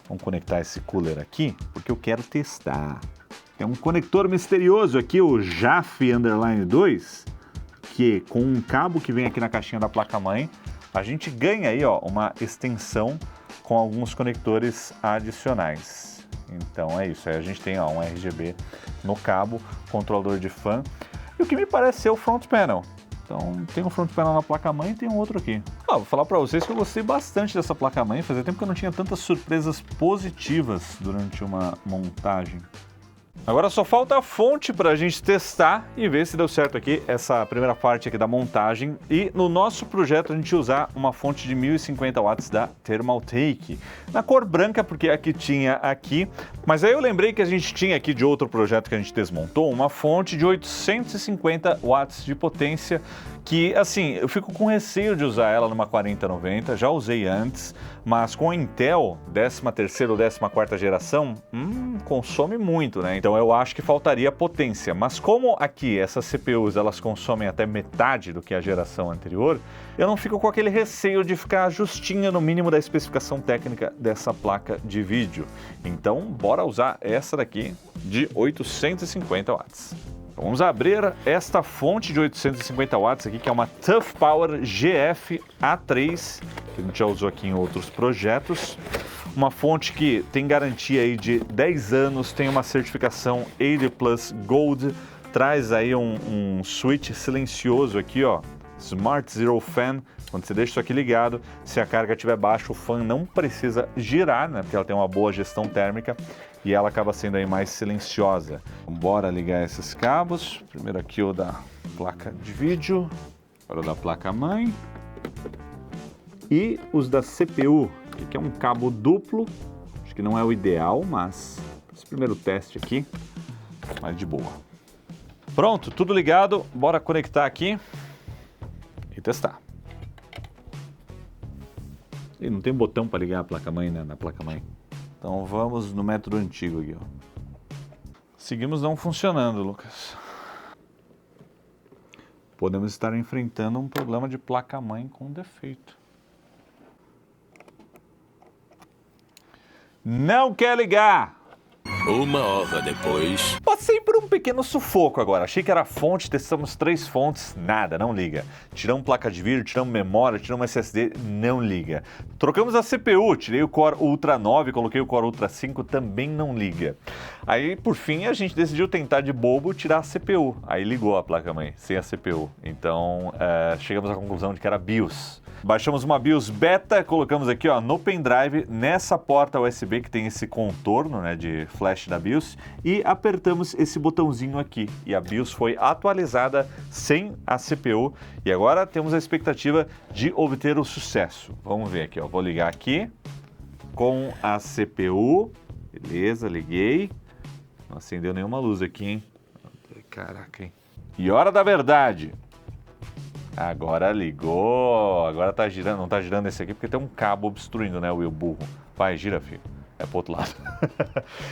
Vamos conectar esse cooler aqui, porque eu quero testar. É um conector misterioso aqui, o JAF_2, que com um cabo que vem aqui na caixinha da placa-mãe, a gente ganha aí, ó, uma extensão com alguns conectores adicionais. Então é isso, aí a gente tem, ó, um RGB no cabo, controlador de fan, e o que me parece ser o front panel. Então tem um front panel na placa-mãe e tem um outro aqui. Vou falar para vocês que eu gostei bastante dessa placa-mãe, fazia tempo que eu não tinha tantas surpresas positivas durante uma montagem. Agora só falta a fonte para a gente testar e ver se deu certo aqui essa primeira parte aqui da montagem. E no nosso projeto a gente usar uma fonte de 1050 watts da Thermaltake, na cor branca, porque aqui tinha aqui. Mas aí eu lembrei que a gente tinha aqui de outro projeto que a gente desmontou, uma fonte de 850 watts de potência, que assim, eu fico com receio de usar ela numa 4090, já usei antes, mas com a Intel 13ª ou 14ª geração, consome muito, né? Então eu acho que faltaria potência, mas como aqui essas CPUs elas consomem até metade do que a geração anterior, eu não fico com aquele receio de ficar justinha no mínimo da especificação técnica dessa placa de vídeo. Então bora usar essa daqui de 850 watts. Então, vamos abrir esta fonte de 850 watts aqui, que é uma Tough Power GF A3, que a gente já usou aqui em outros projetos. Uma fonte que tem garantia aí de 10 anos, tem uma certificação 80 Plus Gold, traz aí um switch silencioso aqui, ó, Smart Zero Fan. Quando você deixa isso aqui ligado, se a carga estiver baixa, o fan não precisa girar, né? Porque ela tem uma boa gestão térmica e ela acaba sendo aí mais silenciosa. Bora ligar esses cabos. Primeiro aqui o da placa de vídeo, agora o da placa-mãe. E os da CPU, que é um cabo duplo. Acho que não é o ideal, mas esse primeiro teste aqui, mais de boa. Pronto, tudo ligado. Bora conectar aqui e testar. E não tem botão para ligar a placa-mãe, né, na placa-mãe. Então vamos no método antigo aqui, ó. Seguimos não funcionando, Lucas. Podemos estar enfrentando um problema de placa-mãe com defeito. Não quer ligar! 1 hora depois. Passei por um pequeno sufoco agora. Achei que era fonte, testamos 3 fontes, nada, não liga. Tiramos placa de vídeo, tiramos memória, tiramos SSD, não liga. Trocamos a CPU, tirei o Core Ultra 9, coloquei o Core Ultra 5, também não liga. Aí, por fim, a gente decidiu tentar de bobo tirar a CPU. Aí ligou a placa-mãe, sem a CPU. Então, chegamos à conclusão de que era BIOS. Baixamos uma BIOS beta, colocamos aqui, ó, no pendrive, nessa porta USB que tem esse contorno, né, de flash da BIOS, e apertamos esse botãozinho aqui. E a BIOS foi atualizada sem a CPU. E agora temos a expectativa de obter o sucesso. Vamos ver aqui, ó, vou ligar aqui com a CPU. Beleza, liguei. Não acendeu nenhuma luz aqui, hein? Caraca, hein? E hora da verdade. Agora ligou, agora tá girando, não tá girando esse aqui porque tem um cabo obstruindo, né, o Will burro. Vai, gira, filho. É pro outro lado.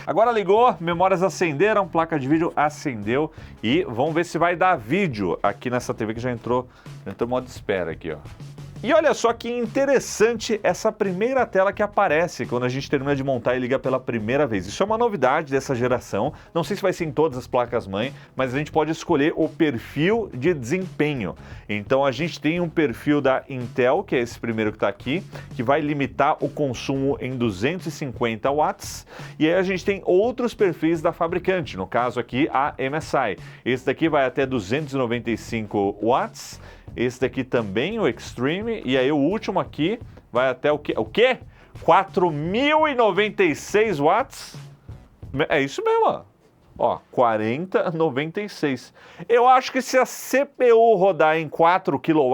Agora ligou, memórias acenderam, placa de vídeo acendeu e vamos ver se vai dar vídeo aqui nessa TV que já entrou no modo espera aqui, ó. E olha só que interessante essa primeira tela que aparece quando a gente termina de montar e liga pela primeira vez. Isso é uma novidade dessa geração, não sei se vai ser em todas as placas-mãe, mas a gente pode escolher o perfil de desempenho. Então a gente tem um perfil da Intel, que é esse primeiro que está aqui, que vai limitar o consumo em 250 watts, e aí a gente tem outros perfis da fabricante, no caso aqui a MSI. Esse daqui vai até 295 watts, esse daqui também, o Extreme, e aí o último aqui vai até o quê? O quê? 4.096 watts? É isso mesmo, ó, 4096. Eu acho que se a CPU rodar em 4 kW,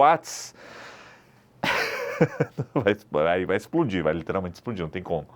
vai explodir, vai literalmente explodir, não tem como.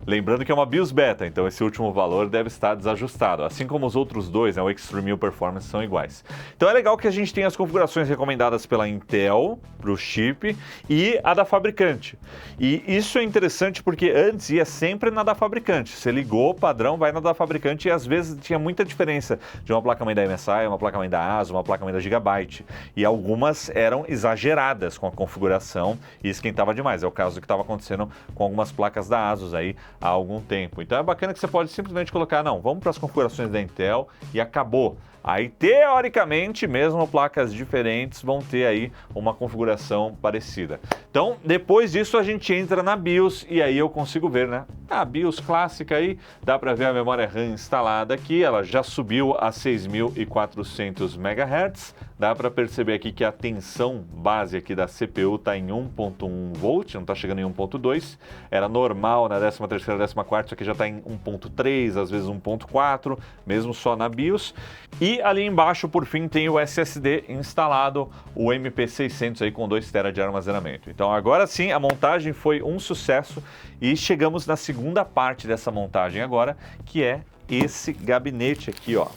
Lembrando que é uma BIOS beta, então esse último valor deve estar desajustado, assim como os outros dois, né, o Extreme e o Performance, são iguais. Então é legal que a gente tem as configurações recomendadas pela Intel para o chip e a da fabricante. E isso é interessante porque antes ia sempre na da fabricante. Você ligou, padrão, vai na da fabricante e às vezes tinha muita diferença de uma placa-mãe da MSI, uma placa-mãe da ASUS, uma placa-mãe da Gigabyte. E algumas eram exageradas com a configuração e esquentava demais. É o caso do que estava acontecendo com algumas placas da ASUS aí há algum tempo. Então é bacana que você pode simplesmente colocar, não, vamos para as configurações da Intel e acabou. Aí, teoricamente, mesmo placas diferentes vão ter aí uma configuração parecida. Então, depois disso, a gente entra na BIOS e aí eu consigo ver, né? A BIOS clássica aí, dá para ver a memória RAM instalada aqui, ela já subiu a 6.400 MHz. Dá para perceber aqui que a tensão base aqui da CPU está em 1.1 volt, não está chegando em 1.2. Era normal na 13ª, 14ª, isso aqui já está em 1.3, às vezes 1.4, mesmo só na BIOS. E ali embaixo, por fim, tem o SSD instalado, o MP600 aí com 2 TB de armazenamento. Então agora sim, a montagem foi um sucesso e chegamos na segunda parte dessa montagem agora, que é esse gabinete aqui, ó.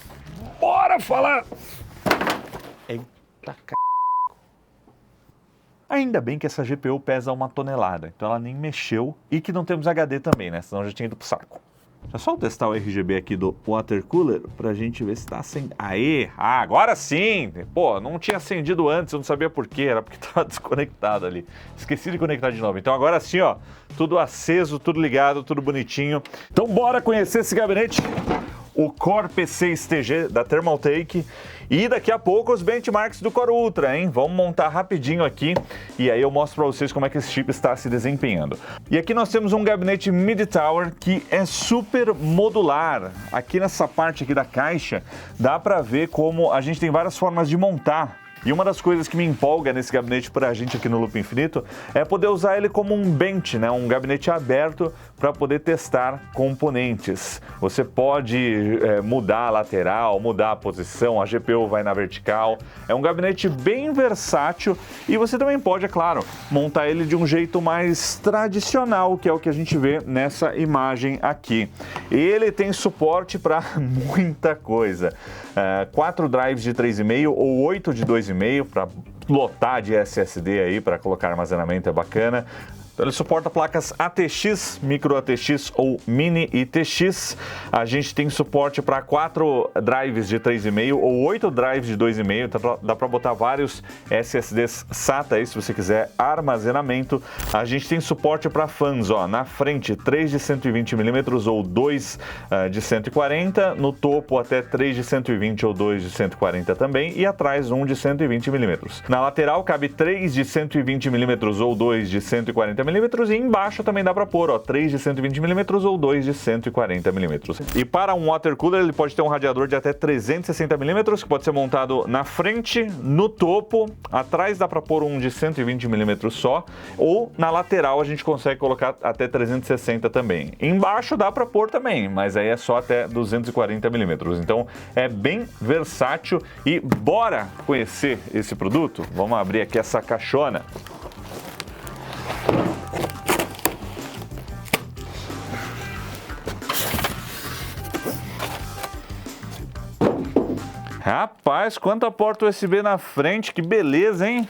Bora falar! Eita, c... Ainda bem que essa GPU pesa 1 tonelada, então ela nem mexeu e que não temos HD também, né? Senão já tinha ido pro saco. Deixa só eu testar o RGB aqui do water cooler pra gente ver se tá acendendo. Aê! Ah, agora sim! Pô, não tinha acendido antes, eu não sabia por quê, era porque tava desconectado ali. Esqueci de conectar de novo. Então agora sim, ó, tudo aceso, tudo ligado, tudo bonitinho. Então bora conhecer esse gabinete. o Core P6 TG da Thermaltake e daqui a pouco os benchmarks do Core Ultra, hein? Vamos montar rapidinho aqui e aí eu mostro para vocês como é que esse chip está se desempenhando. E aqui nós temos um gabinete mid-tower que é super modular. Aqui nessa parte aqui da caixa dá para ver como a gente tem várias formas de montar. E uma das coisas que me empolga nesse gabinete para a gente aqui no Loop Infinito é poder usar ele como um bench, né? Um gabinete aberto para poder testar componentes. Você pode mudar a lateral, mudar a posição, a GPU vai na vertical. É um gabinete bem versátil e você também pode, é claro, montar ele de um jeito mais tradicional, que é o que a gente vê nessa imagem aqui. Ele tem suporte para muita coisa. 4 drives de 3,5 ou 8 de 2,5 para lotar de SSD aí, para colocar armazenamento, é bacana. Então ele suporta placas ATX, Micro ATX ou Mini ITX. A gente tem suporte para 4 drives de 3,5 ou 8 drives de 2,5. Então dá para botar vários SSDs SATA aí se você quiser armazenamento. A gente tem suporte para fãs, ó, na frente 3 de 120mm ou 2 de 140, no topo até 3 de 120 ou 2 de 140 também e atrás 1 de 120mm. Na lateral cabe 3 de 120mm ou 2 de 140mm e embaixo também dá para pôr, ó, 3 de 120mm ou 2 de 140mm. E para um water cooler ele pode ter um radiador de até 360mm que pode ser montado na frente, no topo, atrás dá para pôr um de 120mm só, ou na lateral a gente consegue colocar até 360 também. Embaixo dá para pôr também, mas aí é só até 240mm. Então é bem versátil e bora conhecer esse produto? Vamos abrir aqui essa caixona. Rapaz, quanta porta USB na frente, que beleza, hein?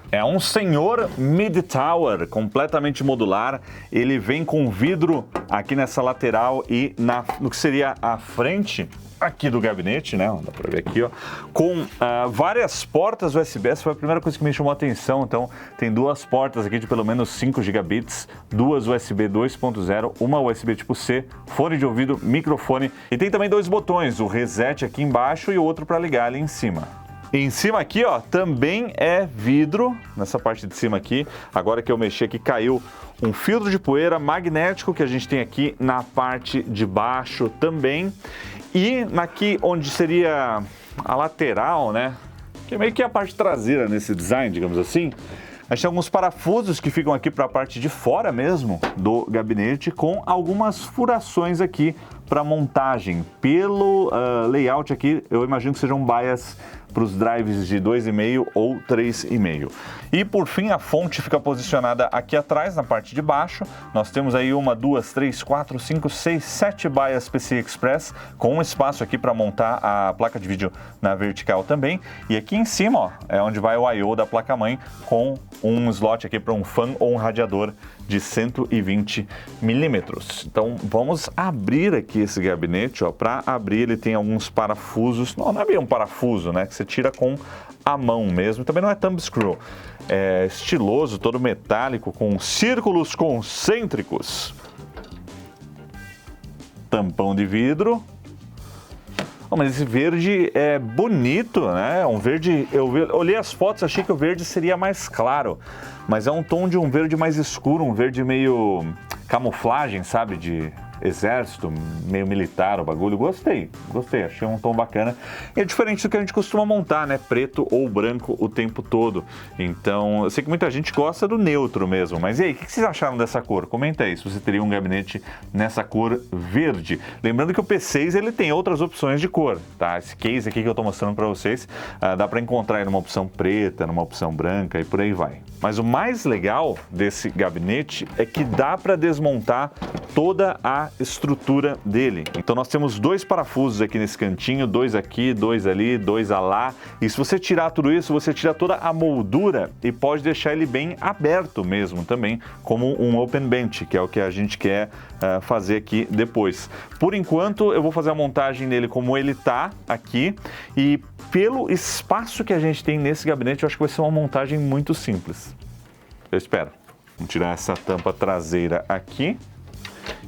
É um senhor mid-tower, completamente modular. Ele vem com vidro aqui nessa lateral e no que seria a frente aqui do gabinete, né? Dá pra ver aqui, ó. Com várias portas USB. Essa foi a primeira coisa que me chamou a atenção. Então, tem 2 portas aqui de pelo menos 5 gigabits, 2 USB 2.0, uma USB tipo C, fone de ouvido, microfone. E tem também 2 botões, o reset aqui embaixo e o outro para ligar ali em cima. E em cima aqui, ó, também é vidro, nessa parte de cima aqui. Agora que eu mexi aqui, caiu um filtro de poeira magnético que a gente tem aqui na parte de baixo também. E aqui onde seria a lateral, né, que é meio que a parte traseira nesse design, digamos assim, a gente tem alguns parafusos que ficam aqui para a parte de fora mesmo do gabinete, com algumas furações aqui para montagem. Pelo layout aqui, eu imagino que sejam baias para os drives de 2,5 ou 3,5. E por fim, a fonte fica posicionada aqui atrás, na parte de baixo. Nós temos aí 1, 2, 3, 4, 5, 6, 7 baias PCI Express, com um espaço aqui para montar a placa de vídeo na vertical também. E aqui em cima, ó, é onde vai o I/O da placa-mãe, com um slot aqui para um fan ou um radiador de 120mm. Então vamos abrir aqui esse gabinete, ó. Para abrir ele tem alguns parafusos, não é bem um parafuso, né, que você tira com a mão mesmo, também não é thumb screw. É estiloso, todo metálico, com círculos concêntricos. Tampão de vidro. Oh, mas esse verde é bonito, né? É um verde. Eu olhei as fotos, achei que o verde seria mais claro, mas é um tom de um verde mais escuro, um verde meio camuflagem, sabe? De exército, meio militar o bagulho. Gostei, achei um tom bacana. E é diferente do que a gente costuma montar, né? Preto ou branco o tempo todo. Então, eu sei que muita gente gosta do neutro mesmo, mas e aí, o que vocês acharam dessa cor? Comenta aí se você teria um gabinete nessa cor verde. Lembrando que o P6 ele tem outras opções de cor, tá? Esse case aqui que eu tô mostrando para vocês, dá para encontrar aí numa opção preta, numa opção branca e por aí vai. Mas o mais legal desse gabinete é que dá para desmontar toda a estrutura dele. Então nós temos 2 parafusos aqui nesse cantinho, 2 aqui, 2 ali, 2 lá. E se você tirar tudo isso, você tira toda a moldura e pode deixar ele bem aberto mesmo também, como um open bench, que é o que a gente quer fazer aqui depois. Por enquanto eu vou fazer a montagem dele como ele tá aqui, e pelo espaço que a gente tem nesse gabinete, eu acho que vai ser uma montagem muito simples. Eu espero. Vamos tirar essa tampa traseira aqui.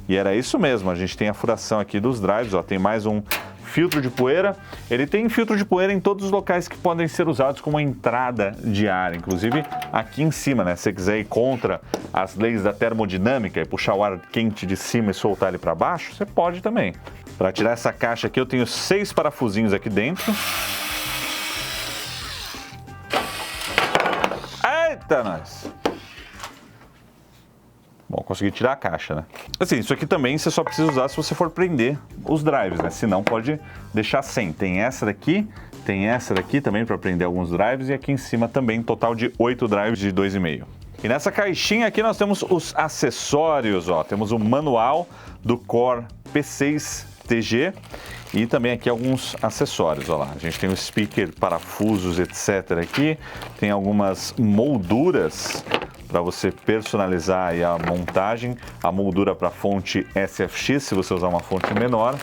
E era isso mesmo, a gente tem a furação aqui dos drives, ó, tem mais um filtro de poeira. Ele tem filtro de poeira em todos os locais que podem ser usados como entrada de ar, inclusive aqui em cima, né? Se você quiser ir contra as leis da termodinâmica e puxar o ar quente de cima e soltar ele para baixo, você pode também. Para tirar essa caixa aqui, eu tenho 6 parafusinhos aqui dentro. Eita, nós! Bom, consegui tirar a caixa, né? Assim, isso aqui também você só precisa usar se você for prender os drives, né? Senão pode deixar sem. Tem essa daqui também para prender alguns drives e aqui em cima também, total de 8 drives de 2,5. E nessa caixinha aqui nós temos os acessórios, ó. Temos o manual do Core P6 TG e também aqui alguns acessórios, ó lá. A gente tem o speaker, parafusos, etc. aqui. Tem algumas molduras para você personalizar aí a montagem, a moldura para fonte SFX, se você usar uma fonte menor.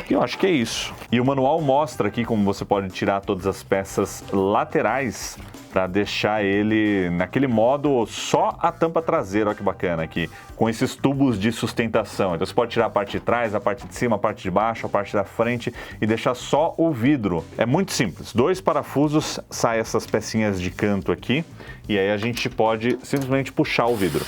E eu acho que é isso. E o manual mostra aqui como você pode tirar todas as peças laterais para deixar ele naquele modo só a tampa traseira, olha que bacana aqui, com esses tubos de sustentação. Então você pode tirar a parte de trás, a parte de cima, a parte de baixo, a parte da frente e deixar só o vidro. É muito simples, 2 parafusos, sai essas pecinhas de canto aqui e aí a gente pode simplesmente puxar o vidro.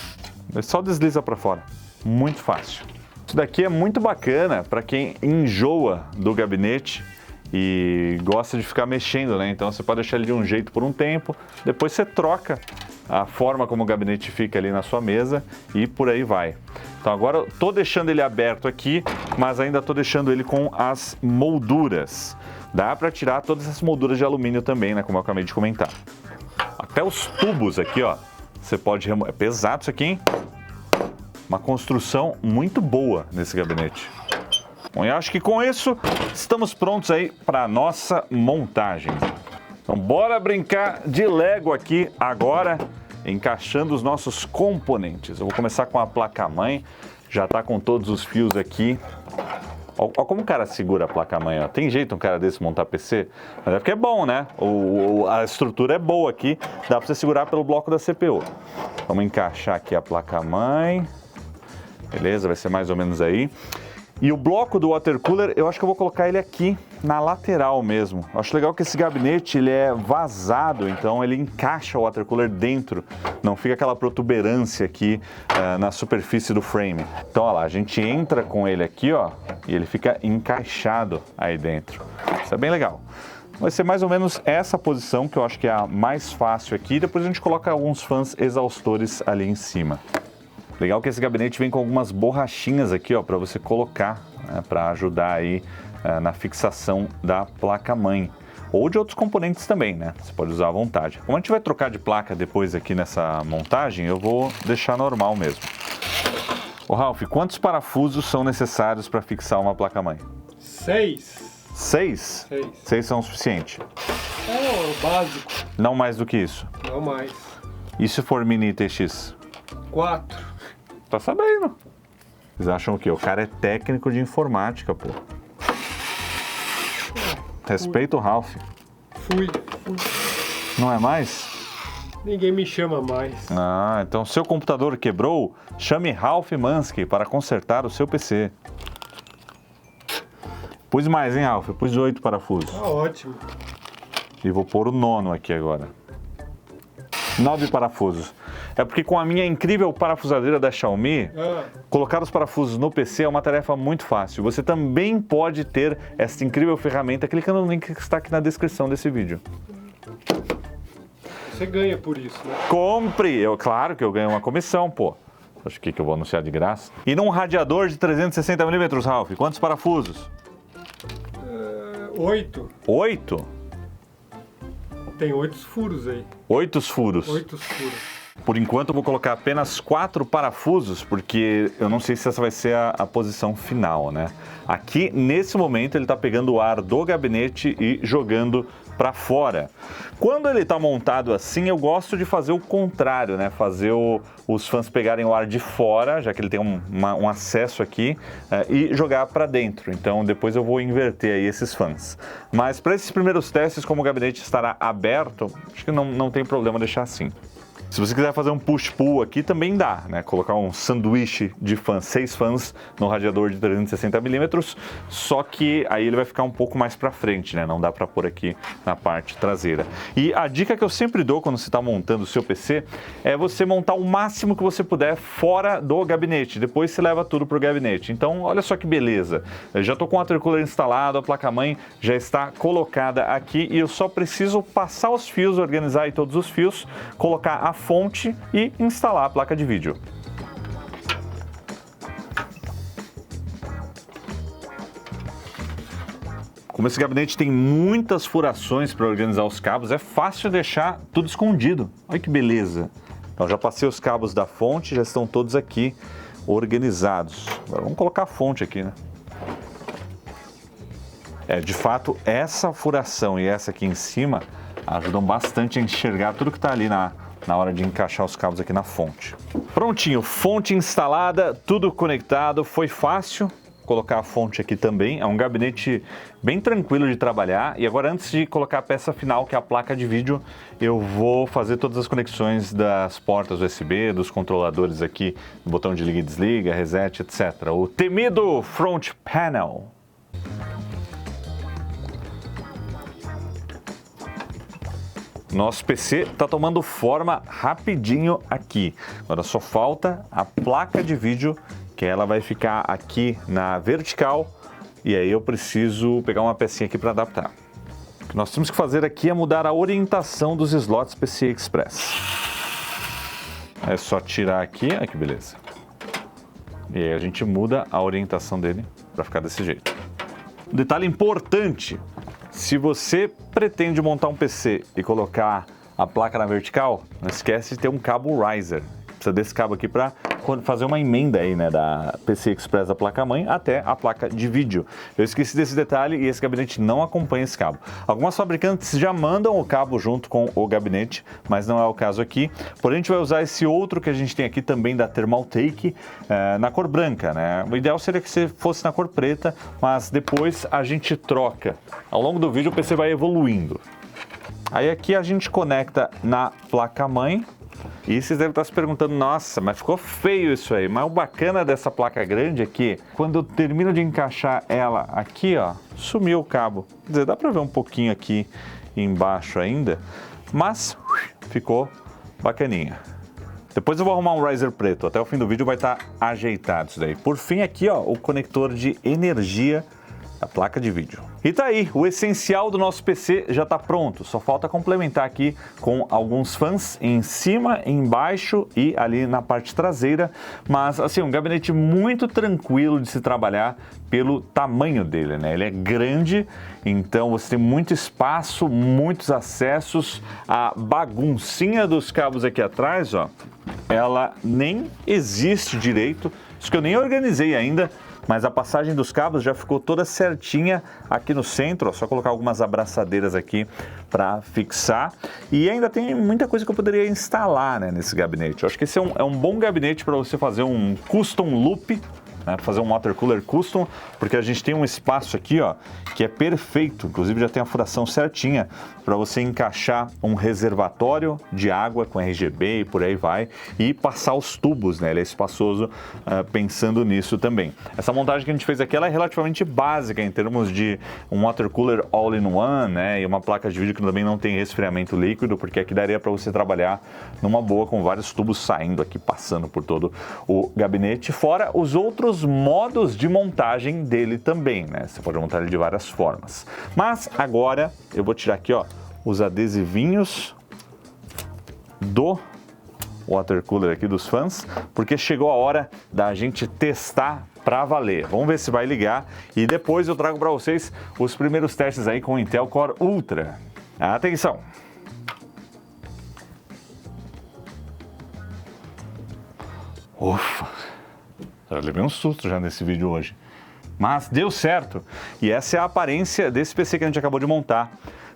Só desliza para fora, muito fácil. Isso daqui é muito bacana para quem enjoa do gabinete e gosta de ficar mexendo, né? Então você pode deixar ele de um jeito por um tempo, depois você troca a forma como o gabinete fica ali na sua mesa e por aí vai. Então agora eu tô deixando ele aberto aqui, mas ainda tô deixando ele com as molduras. Dá para tirar todas essas molduras de alumínio também, né? Como eu acabei de comentar. Até os tubos aqui, ó, você pode remover. É pesado isso aqui, hein? Uma construção muito boa nesse gabinete. Bom, eu acho que com isso estamos prontos aí para a nossa montagem. Então bora brincar de Lego aqui agora, encaixando os nossos componentes. Eu vou começar com a placa-mãe, já está com todos os fios aqui. Olha como o cara segura a placa-mãe, ó. Tem jeito um cara desse montar PC? Mas é porque é bom, né? A estrutura é boa aqui, dá para você segurar pelo bloco da CPU. Vamos encaixar aqui a placa-mãe. Beleza, vai ser mais ou menos aí. E o bloco do water cooler, eu acho que eu vou colocar ele aqui na lateral mesmo. Eu acho legal que esse gabinete ele é vazado, então ele encaixa o water cooler dentro. Não fica aquela protuberância aqui na superfície do frame. Então, olha lá, a gente entra com ele aqui, ó, e ele fica encaixado aí dentro. Isso é bem legal. Vai ser mais ou menos essa posição que eu acho que é a mais fácil aqui. Depois a gente coloca alguns fãs exaustores ali em cima. Legal que esse gabinete vem com algumas borrachinhas aqui, ó, para você colocar, né, para ajudar aí na fixação da placa-mãe. Ou de outros componentes também, né? Você pode usar à vontade. Como a gente vai trocar de placa depois aqui nessa montagem, eu vou deixar normal mesmo. Ô Ralph, quantos parafusos são necessários para fixar uma placa-mãe? 6. 6? 6 são o suficiente? É o básico. Não mais do que isso? Não mais. E se for mini TX? 4. Tá sabendo. Vocês acham o quê? O cara é técnico de informática, pô. Respeita o Ralph. Fui. Não é mais? Ninguém me chama mais. Ah, então seu computador quebrou? Chame Ralph Mansky para consertar o seu PC. Pus mais, hein, Ralph? Pus 8 parafusos. Tá ótimo. E vou pôr o 9º aqui agora. 9 parafusos. É porque com a minha incrível parafusadeira da Xiaomi, colocar os parafusos no PC é uma tarefa muito fácil. Você também pode ter essa incrível ferramenta clicando no link que está aqui na descrição desse vídeo. Você ganha por isso, né? Compre! Claro que eu ganho uma comissão, pô. Acho que eu vou anunciar de graça. E num radiador de 360mm, Ralph, quantos parafusos? 8. 8? Tem 8 furos aí. 8 furos. 8 furos. Por enquanto eu vou colocar apenas 4 parafusos, porque eu não sei se essa vai ser a posição final, né? Aqui, nesse momento, ele está pegando o ar do gabinete e jogando para fora. Quando ele está montado assim, eu gosto de fazer o contrário, né? Fazer os fãs pegarem o ar de fora, já que ele tem um acesso aqui, e jogar para dentro. Então, depois eu vou inverter aí esses fãs. Mas para esses primeiros testes, como o gabinete estará aberto, acho que não tem problema deixar assim. Se você quiser fazer um push-pull aqui, também dá, né? Colocar um sanduíche de fãs, 6 fãs no radiador de 360mm, só que aí ele vai ficar um pouco mais para frente, né? Não dá para pôr aqui na parte traseira. E a dica que eu sempre dou quando você está montando o seu PC é você montar o máximo que você puder fora do gabinete. Depois você leva tudo para o gabinete. Então, olha só que beleza. Eu já estou com o watercooler instalado, a placa-mãe já está colocada aqui e eu só preciso passar os fios, organizar aí todos os fios, colocar a fonte e instalar a placa de vídeo. Como esse gabinete tem muitas furações para organizar os cabos, é fácil deixar tudo escondido. Olha que beleza. Então já passei os cabos da fonte, já estão todos aqui organizados. Agora vamos colocar a fonte aqui, né? De fato, essa furação e essa aqui em cima ajudam bastante a enxergar tudo que está ali na hora de encaixar os cabos aqui na fonte. Prontinho, fonte instalada, tudo conectado, foi fácil colocar a fonte aqui também, é um gabinete bem tranquilo de trabalhar. E agora, antes de colocar a peça final, que é a placa de vídeo, eu vou fazer todas as conexões das portas USB, dos controladores aqui, do botão de liga e desliga, reset, etc. O temido front panel. Nosso PC está tomando forma rapidinho aqui. Agora só falta a placa de vídeo, que ela vai ficar aqui na vertical, e aí eu preciso pegar uma pecinha aqui para adaptar. O que nós temos que fazer aqui é mudar a orientação dos slots PCI Express. É só tirar aqui, olha que beleza. E aí a gente muda a orientação dele para ficar desse jeito. Um detalhe importante: se você pretende montar um PC e colocar a placa na vertical, não esquece de ter um cabo riser. Precisa desse cabo aqui para fazer uma emenda aí, né, da PCI Express da placa-mãe até a placa de vídeo. Eu esqueci desse detalhe e esse gabinete não acompanha esse cabo. Algumas fabricantes já mandam o cabo junto com o gabinete, mas não é o caso aqui. Porém, a gente vai usar esse outro que a gente tem aqui também da Thermaltake, na cor branca, né? O ideal seria que você fosse na cor preta, mas depois a gente troca. Ao longo do vídeo o PC vai evoluindo. Aí aqui a gente conecta na placa-mãe. E vocês devem estar se perguntando, nossa, mas ficou feio isso aí. Mas o bacana dessa placa grande é que, quando eu termino de encaixar ela aqui, ó, sumiu o cabo. Quer dizer, dá para ver um pouquinho aqui embaixo ainda, mas ficou bacaninha. Depois eu vou arrumar um riser preto, até o fim do vídeo vai estar ajeitado isso daí. Por fim aqui, ó, o conector de energia da placa de vídeo. E tá aí, o essencial do nosso PC já tá pronto, só falta complementar aqui com alguns fãs em cima, embaixo e ali na parte traseira, mas assim, um gabinete muito tranquilo de se trabalhar pelo tamanho dele, né? Ele é grande, então você tem muito espaço, muitos acessos. A baguncinha dos cabos aqui atrás, ó, ela nem existe direito, isso que eu nem organizei ainda. Mas a passagem dos cabos já ficou toda certinha aqui no centro, ó, só colocar algumas abraçadeiras aqui para fixar. E ainda tem muita coisa que eu poderia instalar, né, nesse gabinete. Eu acho que esse é um bom gabinete para você fazer um custom loop, né, fazer um water cooler custom, porque a gente tem um espaço aqui, ó, que é perfeito, inclusive já tem a furação certinha para você encaixar um reservatório de água com RGB e por aí vai, e passar os tubos, né? Ele é espaçoso, pensando nisso também. Essa montagem que a gente fez aqui, ela é relativamente básica em termos de um water cooler all-in-one, né? E uma placa de vídeo que também não tem resfriamento líquido, porque aqui daria para você trabalhar numa boa com vários tubos saindo aqui, passando por todo o gabinete, fora os outros modos de montagem dele também, né? Você pode montar ele de várias formas. Mas agora eu vou tirar aqui, ó, os adesivinhos do water cooler aqui dos fãs, porque chegou a hora da gente testar para valer. Vamos ver se vai ligar e depois eu trago para vocês os primeiros testes aí com o Intel Core Ultra. Atenção! Ufa! Já levei um susto já nesse vídeo hoje. Mas deu certo. E essa é a aparência desse PC que a gente acabou de montar.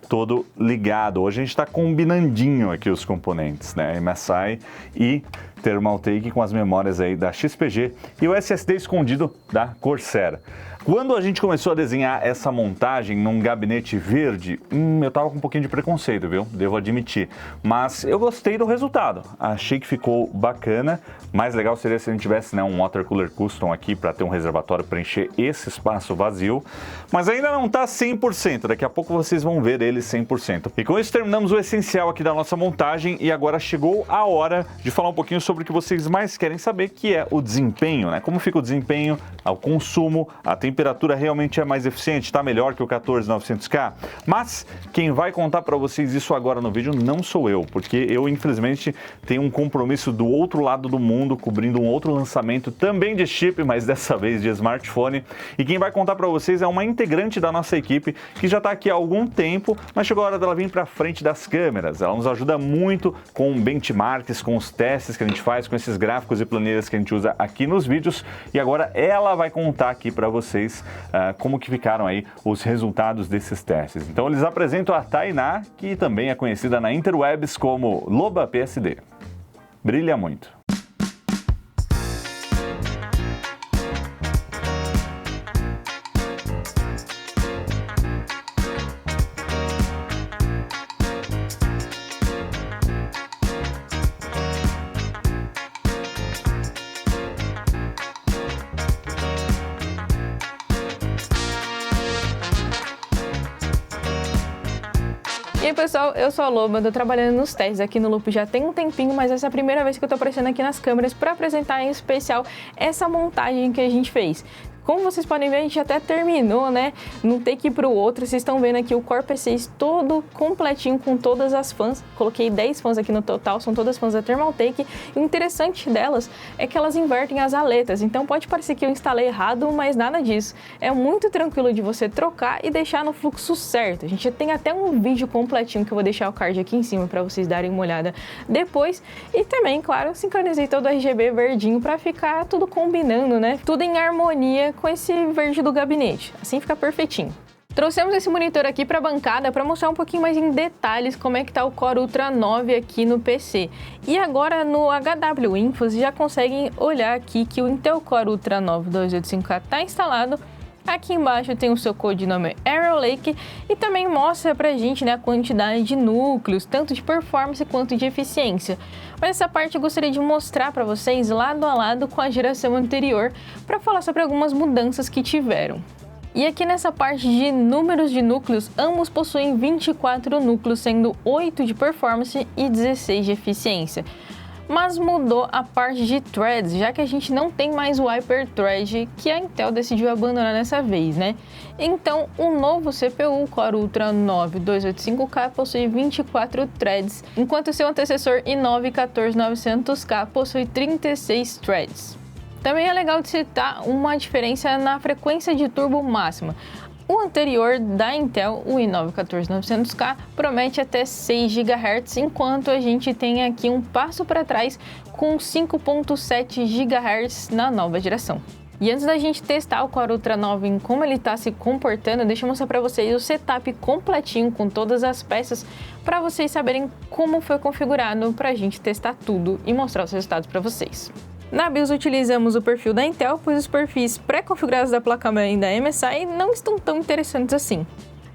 Todo ligado. Hoje a gente está combinandinho aqui os componentes, né? MSI e Thermaltake com as memórias aí da XPG e o SSD escondido da Corsair. Quando a gente começou a desenhar essa montagem num gabinete verde, eu tava com um pouquinho de preconceito, viu? Devo admitir. Mas eu gostei do resultado. Achei que ficou bacana. Mais legal seria se a gente tivesse, né, um water cooler custom aqui para ter um reservatório para encher esse espaço vazio. Mas ainda não tá 100%. Daqui a pouco vocês vão ver ele 100%. E com isso terminamos o essencial aqui da nossa montagem e agora chegou a hora de falar um pouquinho sobre o que vocês mais querem saber, que é o desempenho, né? Como fica o desempenho, o consumo, a temperatura realmente é mais eficiente, está melhor que o 14900K? Mas quem vai contar para vocês isso agora no vídeo não sou eu, porque eu infelizmente tenho um compromisso do outro lado do mundo, cobrindo um outro lançamento também de chip, mas dessa vez de smartphone. E quem vai contar para vocês é uma integrante da nossa equipe que já está aqui há algum tempo, mas chegou a hora dela vir para frente das câmeras. Ela nos ajuda muito com benchmarks, com os testes que a gente faz, com esses gráficos e planilhas que a gente usa aqui nos vídeos. E agora ela vai contar aqui para vocês como que ficaram aí os resultados desses testes. Então eles apresentam a Tainá, que também é conhecida na interwebs como Loba PSD. Brilha muito. E aí pessoal, eu sou a Loba, tô trabalhando nos testes aqui no Loop já tem um tempinho, mas essa é a primeira vez que eu tô aparecendo aqui nas câmeras para apresentar em especial essa montagem que a gente fez. Como vocês podem ver, a gente até terminou, né? Num take pro outro. Vocês estão vendo aqui o Core P6 todo completinho com todas as fãs. Coloquei 10 fãs aqui no total, são todas fãs da Thermaltake. E o interessante delas é que elas invertem as aletas. Então pode parecer que eu instalei errado, mas nada disso. É muito tranquilo de você trocar e deixar no fluxo certo. A gente tem até um vídeo completinho que eu vou deixar o card aqui em cima para vocês darem uma olhada depois. E também, claro, sincronizei todo o RGB verdinho para ficar tudo combinando, né? Tudo em harmonia com esse verde do gabinete, assim fica perfeitinho. Trouxemos esse monitor aqui para a bancada para mostrar um pouquinho mais em detalhes como é que tá o Core Ultra 9 aqui no PC. E agora no HW Info vocês já conseguem olhar aqui que o Intel Core Ultra 9 285K está instalado. Aqui embaixo tem o seu codinome Arrow Lake e também mostra pra gente, né, a quantidade de núcleos, tanto de performance quanto de eficiência. Mas essa parte eu gostaria de mostrar para vocês lado a lado com a geração anterior para falar sobre algumas mudanças que tiveram. E aqui nessa parte de números de núcleos, ambos possuem 24 núcleos, sendo 8 de performance e 16 de eficiência. Mas mudou a parte de threads, já que a gente não tem mais o Hyper-Thread que a Intel decidiu abandonar dessa vez, né? Então, o novo CPU Core Ultra 9 285K possui 24 threads, enquanto o seu antecessor i9 14900K possui 36 threads. Também é legal de citar uma diferença na frequência de turbo máxima. O anterior da Intel, o i9 14900K, promete até 6 GHz, enquanto a gente tem aqui um passo para trás com 5.7 GHz na nova geração. E antes da gente testar o Core Ultra 9 em como ele está se comportando, deixa eu mostrar para vocês o setup completinho com todas as peças para vocês saberem como foi configurado para a gente testar tudo e mostrar os resultados para vocês. Na BIOS utilizamos o perfil da Intel, pois os perfis pré-configurados da placa-mãe da MSI não estão tão interessantes assim.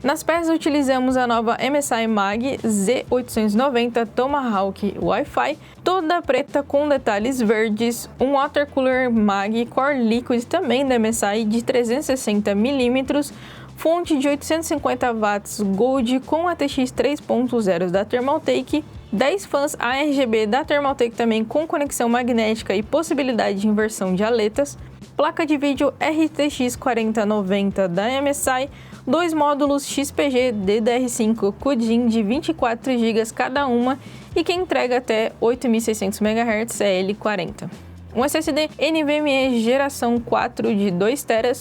Nas peças utilizamos a nova MSI Mag Z890 Tomahawk Wi-Fi, toda preta com detalhes verdes, um water cooler Mag Core Liquid também da MSI de 360mm, fonte de 850 watts Gold com ATX 3.0 da Thermaltake, 10 fãs ARGB da Thermaltake também com conexão magnética e possibilidade de inversão de aletas, placa de vídeo RTX 4090 da MSI, 2 módulos XPG DDR5 CUDIN de 24 GB cada uma e que entrega até 8600 MHz L40. Um SSD NVMe geração 4 de 2 TB,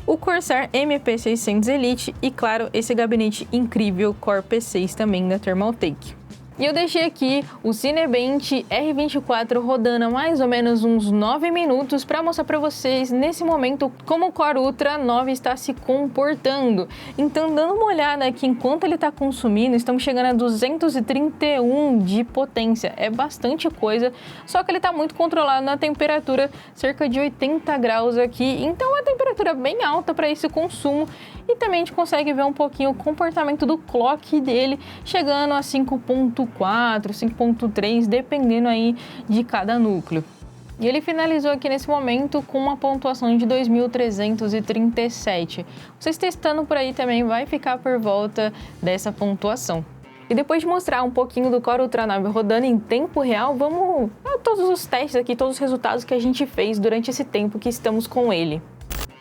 o Corsair MP600 Elite e, claro, esse gabinete incrível Core P6 também da Thermaltake. E eu deixei aqui o Cinebench R24 rodando há mais ou menos uns 9 minutos para mostrar para vocês nesse momento como o Core Ultra 9 está se comportando. Então, dando uma olhada aqui enquanto ele está consumindo, estamos chegando a 231 de potência. É bastante coisa, só que ele está muito controlado na temperatura, cerca de 80 graus aqui. Então, é uma temperatura bem alta para esse consumo. E também a gente consegue ver um pouquinho o comportamento do clock dele, chegando a 5.4, 5.3, dependendo aí de cada núcleo. E ele finalizou aqui nesse momento com uma pontuação de 2.337. Vocês testando por aí também vai ficar por volta dessa pontuação. E depois de mostrar um pouquinho do Core Ultra 9 rodando em tempo real, vamos a todos os testes aqui, todos os resultados que a gente fez durante esse tempo que estamos com ele.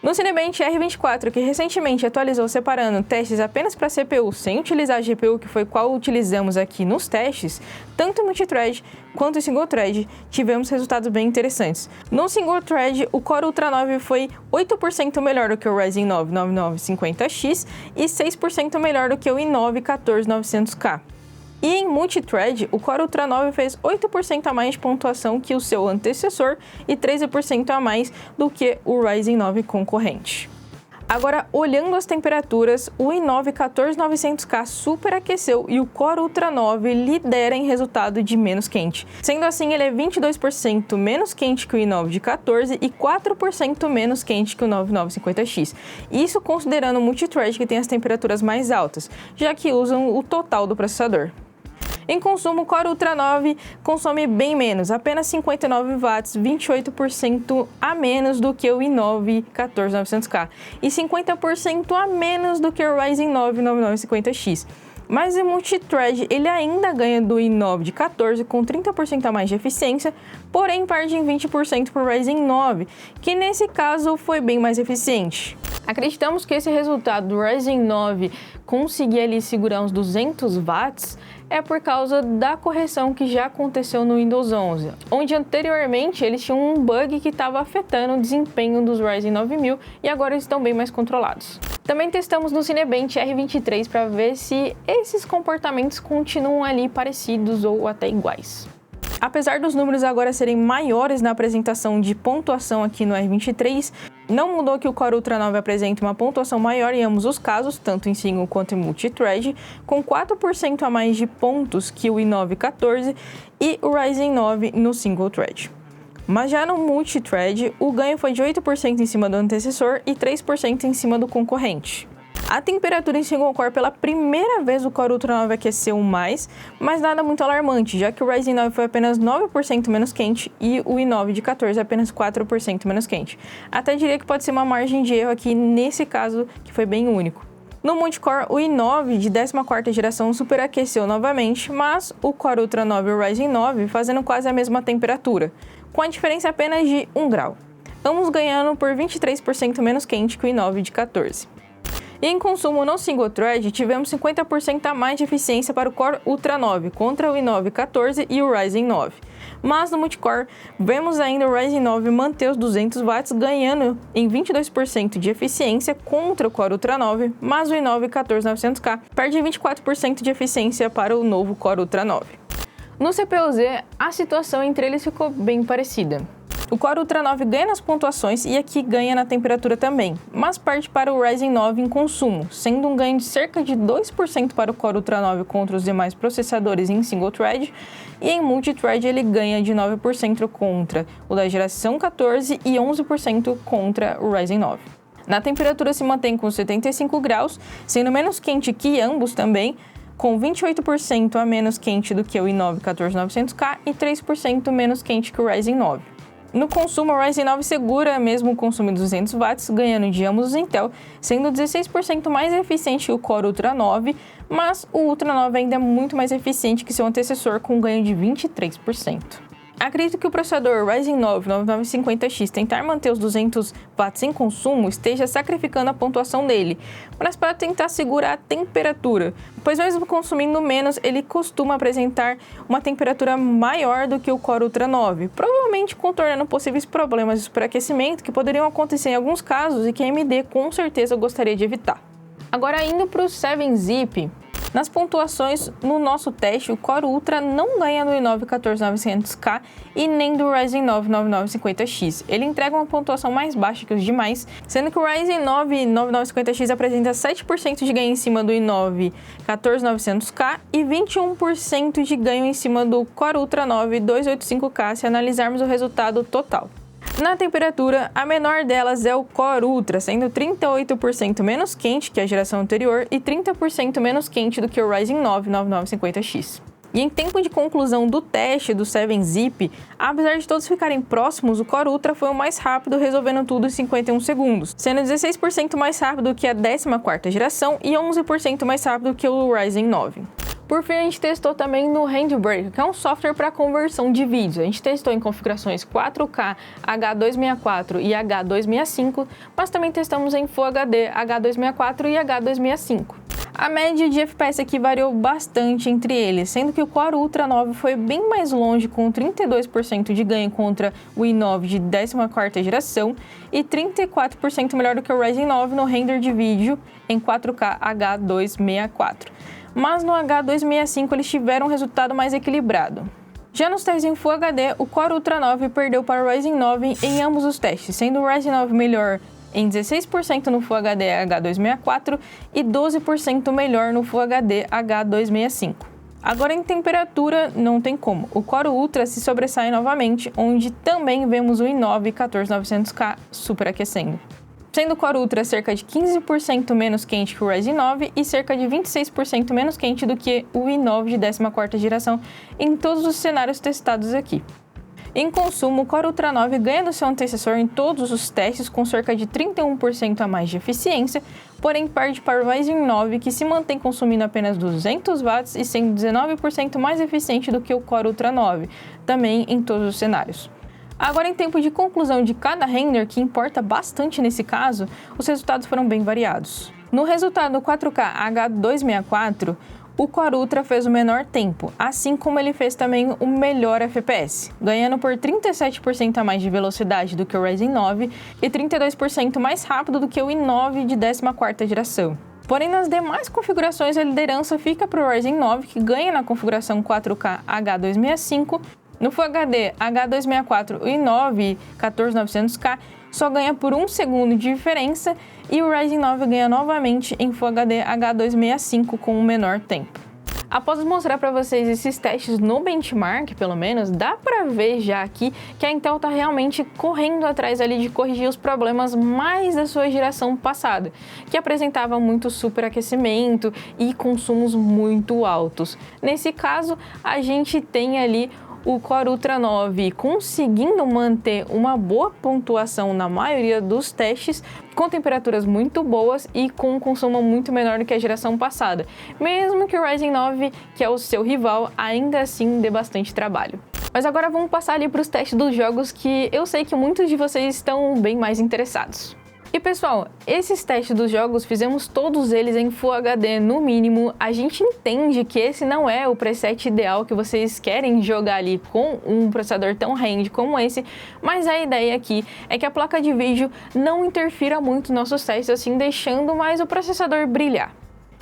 No Cinebench R24, que recentemente atualizou separando testes apenas para CPU sem utilizar a GPU, que foi qual utilizamos aqui nos testes, tanto em multithread quanto em single thread, tivemos resultados bem interessantes. No single thread, o Core Ultra 9 foi 8% melhor do que o Ryzen 9 9950X e 6% melhor do que o i9 14900K. E em multithread, o Core Ultra 9 fez 8% a mais de pontuação que o seu antecessor e 13% a mais do que o Ryzen 9 concorrente. Agora, olhando as temperaturas, o i9 14900K superaqueceu e o Core Ultra 9 lidera em resultado de menos quente. Sendo assim, ele é 22% menos quente que o i9 de 14 e 4% menos quente que o 9950X. Isso considerando o multithread, que tem as temperaturas mais altas, já que usam o total do processador. Em consumo, o Core Ultra 9 consome bem menos, apenas 59 watts, 28% a menos do que o i9 14900K e 50% a menos do que o Ryzen 9 9950X. Mas em multithread, ele ainda ganha do i9 de 14 com 30% a mais de eficiência, porém perde em 20% para o Ryzen 9, que nesse caso foi bem mais eficiente. Acreditamos que esse resultado do Ryzen 9 conseguir ali segurar uns 200 watts é por causa da correção que já aconteceu no Windows 11, onde anteriormente eles tinham um bug que estava afetando o desempenho dos Ryzen 9000 e agora eles estão bem mais controlados. Também testamos no Cinebench R23 para ver se esses comportamentos continuam ali parecidos ou até iguais. Apesar dos números agora serem maiores na apresentação de pontuação aqui no R23, não mudou que o Core Ultra 9 apresente uma pontuação maior em ambos os casos, tanto em single quanto em multithread, com 4% a mais de pontos que o i9 14 e o Ryzen 9 no single thread. Mas já no multithread, o ganho foi de 8% em cima do antecessor e 3% em cima do concorrente. A temperatura em single core, pela primeira vez o Core Ultra 9 aqueceu mais, mas nada muito alarmante, já que o Ryzen 9 foi apenas 9% menos quente e o i9 de 14 apenas 4% menos quente. Até diria que pode ser uma margem de erro aqui nesse caso, que foi bem único. No multicore, o i9 de 14ª geração superaqueceu novamente, mas o Core Ultra 9 e o Ryzen 9 fazendo quase a mesma temperatura, com a diferença apenas de 1 grau, ambos ganhando por 23% menos quente que o i9 de 14. E em consumo no single thread, tivemos 50% a mais de eficiência para o Core Ultra 9 contra o i9 14 e o Ryzen 9. Mas no multicore, vemos ainda o Ryzen 9 manter os 200 watts, ganhando em 22% de eficiência contra o Core Ultra 9, mas o i9 14900K perde 24% de eficiência para o novo Core Ultra 9. No CPU-Z, a situação entre eles ficou bem parecida. O Core Ultra 9 ganha nas pontuações e aqui ganha na temperatura também, mas parte para o Ryzen 9 em consumo, sendo um ganho de cerca de 2% para o Core Ultra 9 contra os demais processadores em single thread, e em multithread ele ganha de 9% contra o da geração 14 e 11% contra o Ryzen 9. Na temperatura se mantém com 75 graus, sendo menos quente que ambos também, com 28% a menos quente do que o i9 14900K e 3% menos quente que o Ryzen 9. No consumo, o Ryzen 9 segura mesmo o consumo de 200 watts, ganhando de ambos os Intel, sendo 16% mais eficiente que o Core Ultra 9, mas o Ultra 9 ainda é muito mais eficiente que seu antecessor, com um ganho de 23%. Acredito que o processador Ryzen 9 9950X tentar manter os 200 watts em consumo esteja sacrificando a pontuação dele, mas para tentar segurar a temperatura, pois mesmo consumindo menos, ele costuma apresentar uma temperatura maior do que o Core Ultra 9, provavelmente contornando possíveis problemas de superaquecimento que poderiam acontecer em alguns casos e que a AMD com certeza gostaria de evitar. Agora indo para o 7-Zip, Nas pontuações, no nosso teste, o Core Ultra não ganha do i9 14900K e nem do Ryzen 9 9950X. Ele entrega uma pontuação mais baixa que os demais, sendo que o Ryzen 9 9950X apresenta 7% de ganho em cima do i9 14900K e 21% de ganho em cima do Core Ultra 9 285K se analisarmos o resultado total. Na temperatura, a menor delas é o Core Ultra, sendo 38% menos quente que a geração anterior e 30% menos quente do que o Ryzen 9 9950X. E em tempo de conclusão do teste do 7-Zip, apesar de todos ficarem próximos, o Core Ultra foi o mais rápido, resolvendo tudo em 51 segundos, sendo 16% mais rápido que a 14ª geração e 11% mais rápido que o Ryzen 9. Por fim, a gente testou também no Handbrake, que é um software para conversão de vídeos. A gente testou em configurações 4K, H264 e H265, mas também testamos em Full HD, H264 e H265. A média de FPS aqui variou bastante entre eles, sendo que o Core Ultra 9 foi bem mais longe, com 32% de ganho contra o i9 de 14ª geração e 34% melhor do que o Ryzen 9 no render de vídeo em 4K H264. Mas no H265 eles tiveram um resultado mais equilibrado. Já nos testes em Full HD, o Core Ultra 9 perdeu para o Ryzen 9 em ambos os testes, sendo o Ryzen 9 melhor em 16% no Full HD H264 e 12% melhor no Full HD H265. Agora em temperatura não tem como, o Core Ultra se sobressai novamente, onde também vemos o i9 14900K superaquecendo. Sendo o Core Ultra cerca de 15% menos quente que o Ryzen 9 e cerca de 26% menos quente do que o i9 de 14ª geração em todos os cenários testados aqui. Em consumo, o Core Ultra 9 ganha do seu antecessor em todos os testes com cerca de 31% a mais de eficiência, porém perde para o Ryzen 9, que se mantém consumindo apenas 200 watts e sendo 19% mais eficiente do que o Core Ultra 9, também em todos os cenários. Agora, em tempo de conclusão de cada render, que importa bastante nesse caso, os resultados foram bem variados. No resultado 4K H264, o Core Ultra fez o menor tempo, assim como ele fez também o melhor FPS, ganhando por 37% a mais de velocidade do que o Ryzen 9 e 32% mais rápido do que o i9 de 14ª geração. Porém, nas demais configurações, a liderança fica para o Ryzen 9, que ganha na configuração 4K H265, no Full HD H264 e i9 14900K só ganha por 1 segundo de diferença e o Ryzen 9 ganha novamente em Full HD H265 com o menor tempo. Após mostrar para vocês esses testes no benchmark, pelo menos, dá para ver já aqui que a Intel está realmente correndo atrás ali de corrigir os problemas mais da sua geração passada, que apresentava muito superaquecimento e consumos muito altos. Nesse caso, a gente tem ali o Core Ultra 9 conseguindo manter uma boa pontuação na maioria dos testes, com temperaturas muito boas e com um consumo muito menor do que a geração passada, mesmo que o Ryzen 9, que é o seu rival, ainda assim dê bastante trabalho. Mas agora vamos passar ali para os testes dos jogos, que eu sei que muitos de vocês estão bem mais interessados. E pessoal, esses testes dos jogos fizemos todos eles em Full HD no mínimo. A gente entende que esse não é o preset ideal que vocês querem jogar ali com um processador tão high-end como esse, mas a ideia aqui é que a placa de vídeo não interfira muito nos nossos testes, assim deixando mais o processador brilhar.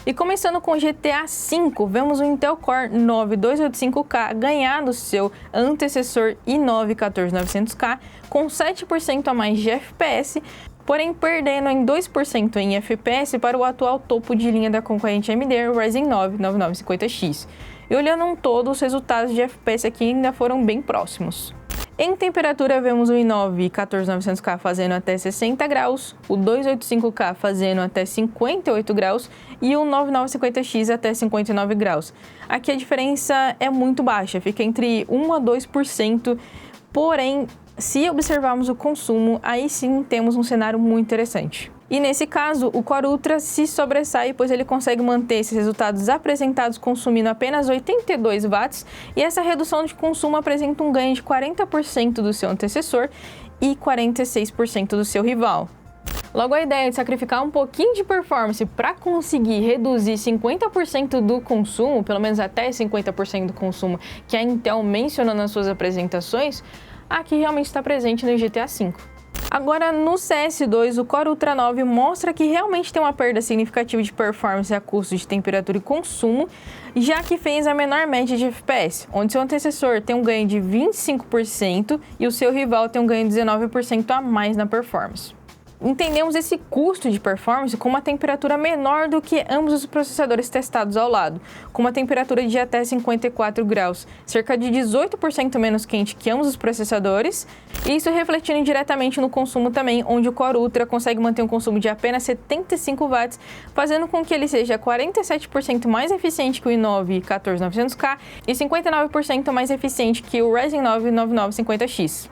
E começando com GTA V, vemos o Intel Core 9 285K ganhar do seu antecessor i9 14900K com 7% a mais de FPS, porém perdendo em 2% em FPS para o atual topo de linha da concorrente AMD, o Ryzen 9 9950X. E olhando um todo, os resultados de FPS aqui ainda foram bem próximos. Em temperatura, vemos o i9 14900K fazendo até 60 graus, o 285K fazendo até 58 graus e o 9950X até 59 graus. Aqui a diferença é muito baixa, fica entre 1 a 2%, porém, se observarmos o consumo, aí sim temos um cenário muito interessante. E nesse caso, o Core Ultra se sobressai, pois ele consegue manter esses resultados apresentados consumindo apenas 82 watts, e essa redução de consumo apresenta um ganho de 40% do seu antecessor e 46% do seu rival. Logo, a ideia de sacrificar um pouquinho de performance para conseguir reduzir 50% do consumo, pelo menos até 50% do consumo que a Intel mencionou nas suas apresentações, aqui realmente está presente no GTA V. Agora, no CS2, o Core Ultra 9 mostra que realmente tem uma perda significativa de performance a custo de temperatura e consumo, já que fez a menor média de FPS, onde seu antecessor tem um ganho de 25% e o seu rival tem um ganho de 19% a mais na performance. Entendemos esse custo de performance com uma temperatura menor do que ambos os processadores testados ao lado, com uma temperatura de até 54 graus, cerca de 18% menos quente que ambos os processadores, e isso refletindo diretamente no consumo também, onde o Core Ultra consegue manter um consumo de apenas 75 watts, fazendo com que ele seja 47% mais eficiente que o i9 14900K e 59% mais eficiente que o Ryzen 9 9950X.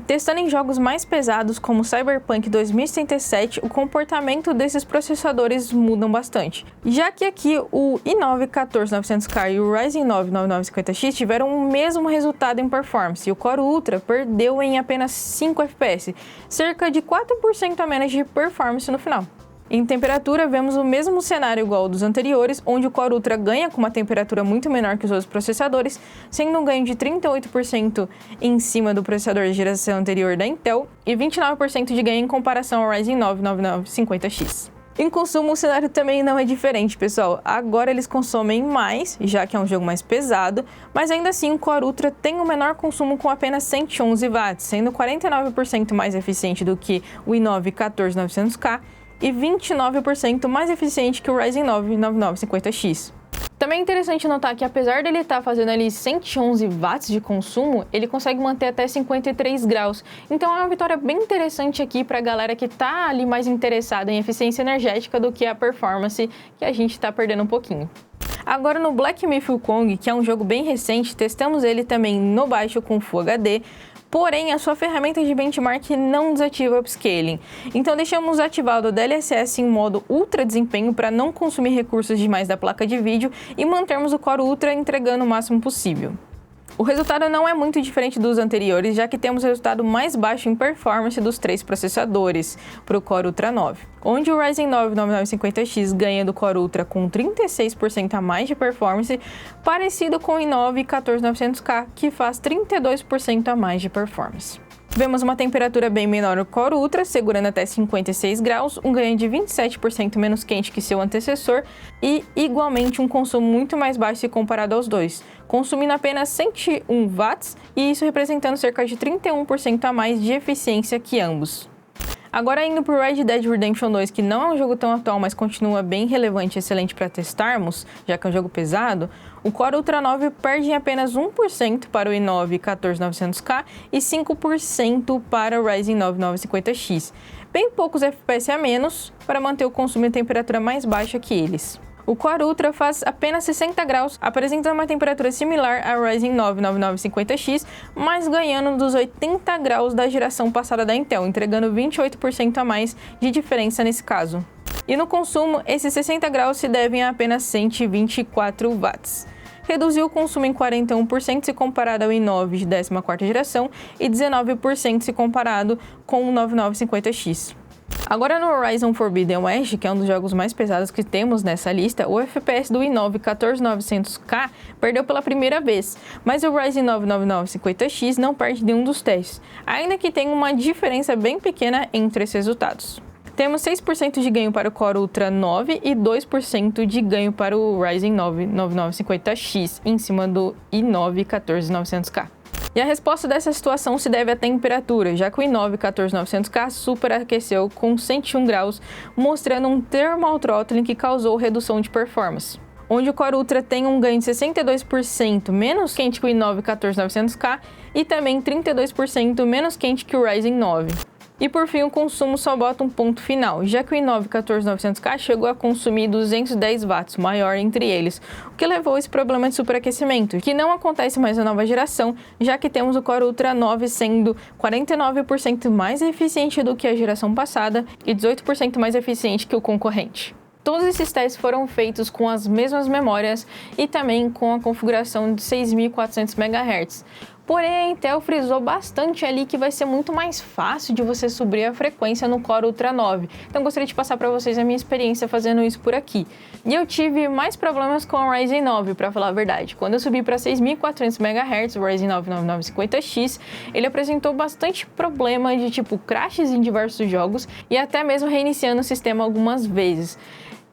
Testando em jogos mais pesados como Cyberpunk 2077, o comportamento desses processadores mudam bastante, já que aqui o i9 14900K e o Ryzen 9 9950X tiveram o mesmo resultado em performance, e o Core Ultra perdeu em apenas 5 FPS, cerca de 4% a menos de performance no final. Em temperatura, vemos o mesmo cenário igual ao dos anteriores, onde o Core Ultra ganha com uma temperatura muito menor que os outros processadores, sendo um ganho de 38% em cima do processador de geração anterior da Intel e 29% de ganho em comparação ao Ryzen 9 9950X. Em consumo, o cenário também não é diferente, pessoal. Agora eles consomem mais, já que é um jogo mais pesado, mas ainda assim o Core Ultra tem um menor consumo com apenas 111 watts, sendo 49% mais eficiente do que o i9 14900K, e 29% mais eficiente que o Ryzen 9 9950X. Também é interessante notar que apesar dele estar fazendo ali 111 watts de consumo, ele consegue manter até 53 graus. Então é uma vitória bem interessante aqui para a galera que está ali mais interessada em eficiência energética do que a performance, que a gente está perdendo um pouquinho. Agora no Black Myth: Wukong, que é um jogo bem recente, testamos ele também no baixo com Full HD, porém a sua ferramenta de benchmark não desativa o upscaling. Então deixamos ativado o DLSS em modo ultra desempenho para não consumir recursos demais da placa de vídeo e mantermos o Core Ultra entregando o máximo possível. O resultado não é muito diferente dos anteriores, já que temos o resultado mais baixo em performance dos 3 processadores para o Core Ultra 9, onde o Ryzen 9 9950X ganha do Core Ultra com 36% a mais de performance, parecido com o i9 14900K, que faz 32% a mais de performance. Vemos uma temperatura bem menor no Core Ultra, segurando até 56 graus, um ganho de 27% menos quente que seu antecessor e, igualmente, um consumo muito mais baixo se comparado aos dois, consumindo apenas 101 watts e isso representando cerca de 31% a mais de eficiência que ambos. Agora indo para o Red Dead Redemption 2, que não é um jogo tão atual, mas continua bem relevante e excelente para testarmos, já que é um jogo pesado, o Core Ultra 9 perde em apenas 1% para o i9 14900K e 5% para o Ryzen 9 9950X, bem poucos FPS a menos para manter o consumo em temperatura mais baixa que eles. O Core Ultra faz apenas 60 graus, apresentando uma temperatura similar ao Ryzen 9 9950X, mas ganhando dos 80 graus da geração passada da Intel, entregando 28% a mais de diferença nesse caso. E no consumo, esses 60 graus se devem a apenas 124 watts. Reduziu o consumo em 41% se comparado ao i9 de 14ª geração e 19% se comparado com o 9950X. Agora no Horizon Forbidden West, que é um dos jogos mais pesados que temos nessa lista, o FPS do i9 14900K perdeu pela primeira vez, mas o Ryzen 9 9950X não perde nenhum dos testes, ainda que tenha uma diferença bem pequena entre esses resultados. Temos 6% de ganho para o Core Ultra 9 e 2% de ganho para o Ryzen 9 9950X em cima do i9 14900K. E a resposta dessa situação se deve à temperatura, já que o i9 14900K superaqueceu com 101 graus, mostrando um thermal throttling que causou redução de performance. Onde o Core Ultra tem um ganho de 62% menos quente que o i9 14900K e também 32% menos quente que o Ryzen 9. E por fim, o consumo só bota um ponto final, já que o i9 14900K chegou a consumir 210 watts, maior entre eles, o que levou a esse problema de superaquecimento, que não acontece mais na nova geração, já que temos o Core Ultra 9 sendo 49% mais eficiente do que a geração passada e 18% mais eficiente que o concorrente. Todos esses testes foram feitos com as mesmas memórias e também com a configuração de 6.400 MHz. Porém, a Intel frisou bastante ali que vai ser muito mais fácil de você subir a frequência no Core Ultra 9. Então, gostaria de passar para vocês a minha experiência fazendo isso por aqui. E eu tive mais problemas com o Ryzen 9, para falar a verdade. Quando eu subi para 6.400 MHz, o Ryzen 9 9950X, ele apresentou bastante problema de tipo crashes em diversos jogos e até mesmo reiniciando o sistema algumas vezes.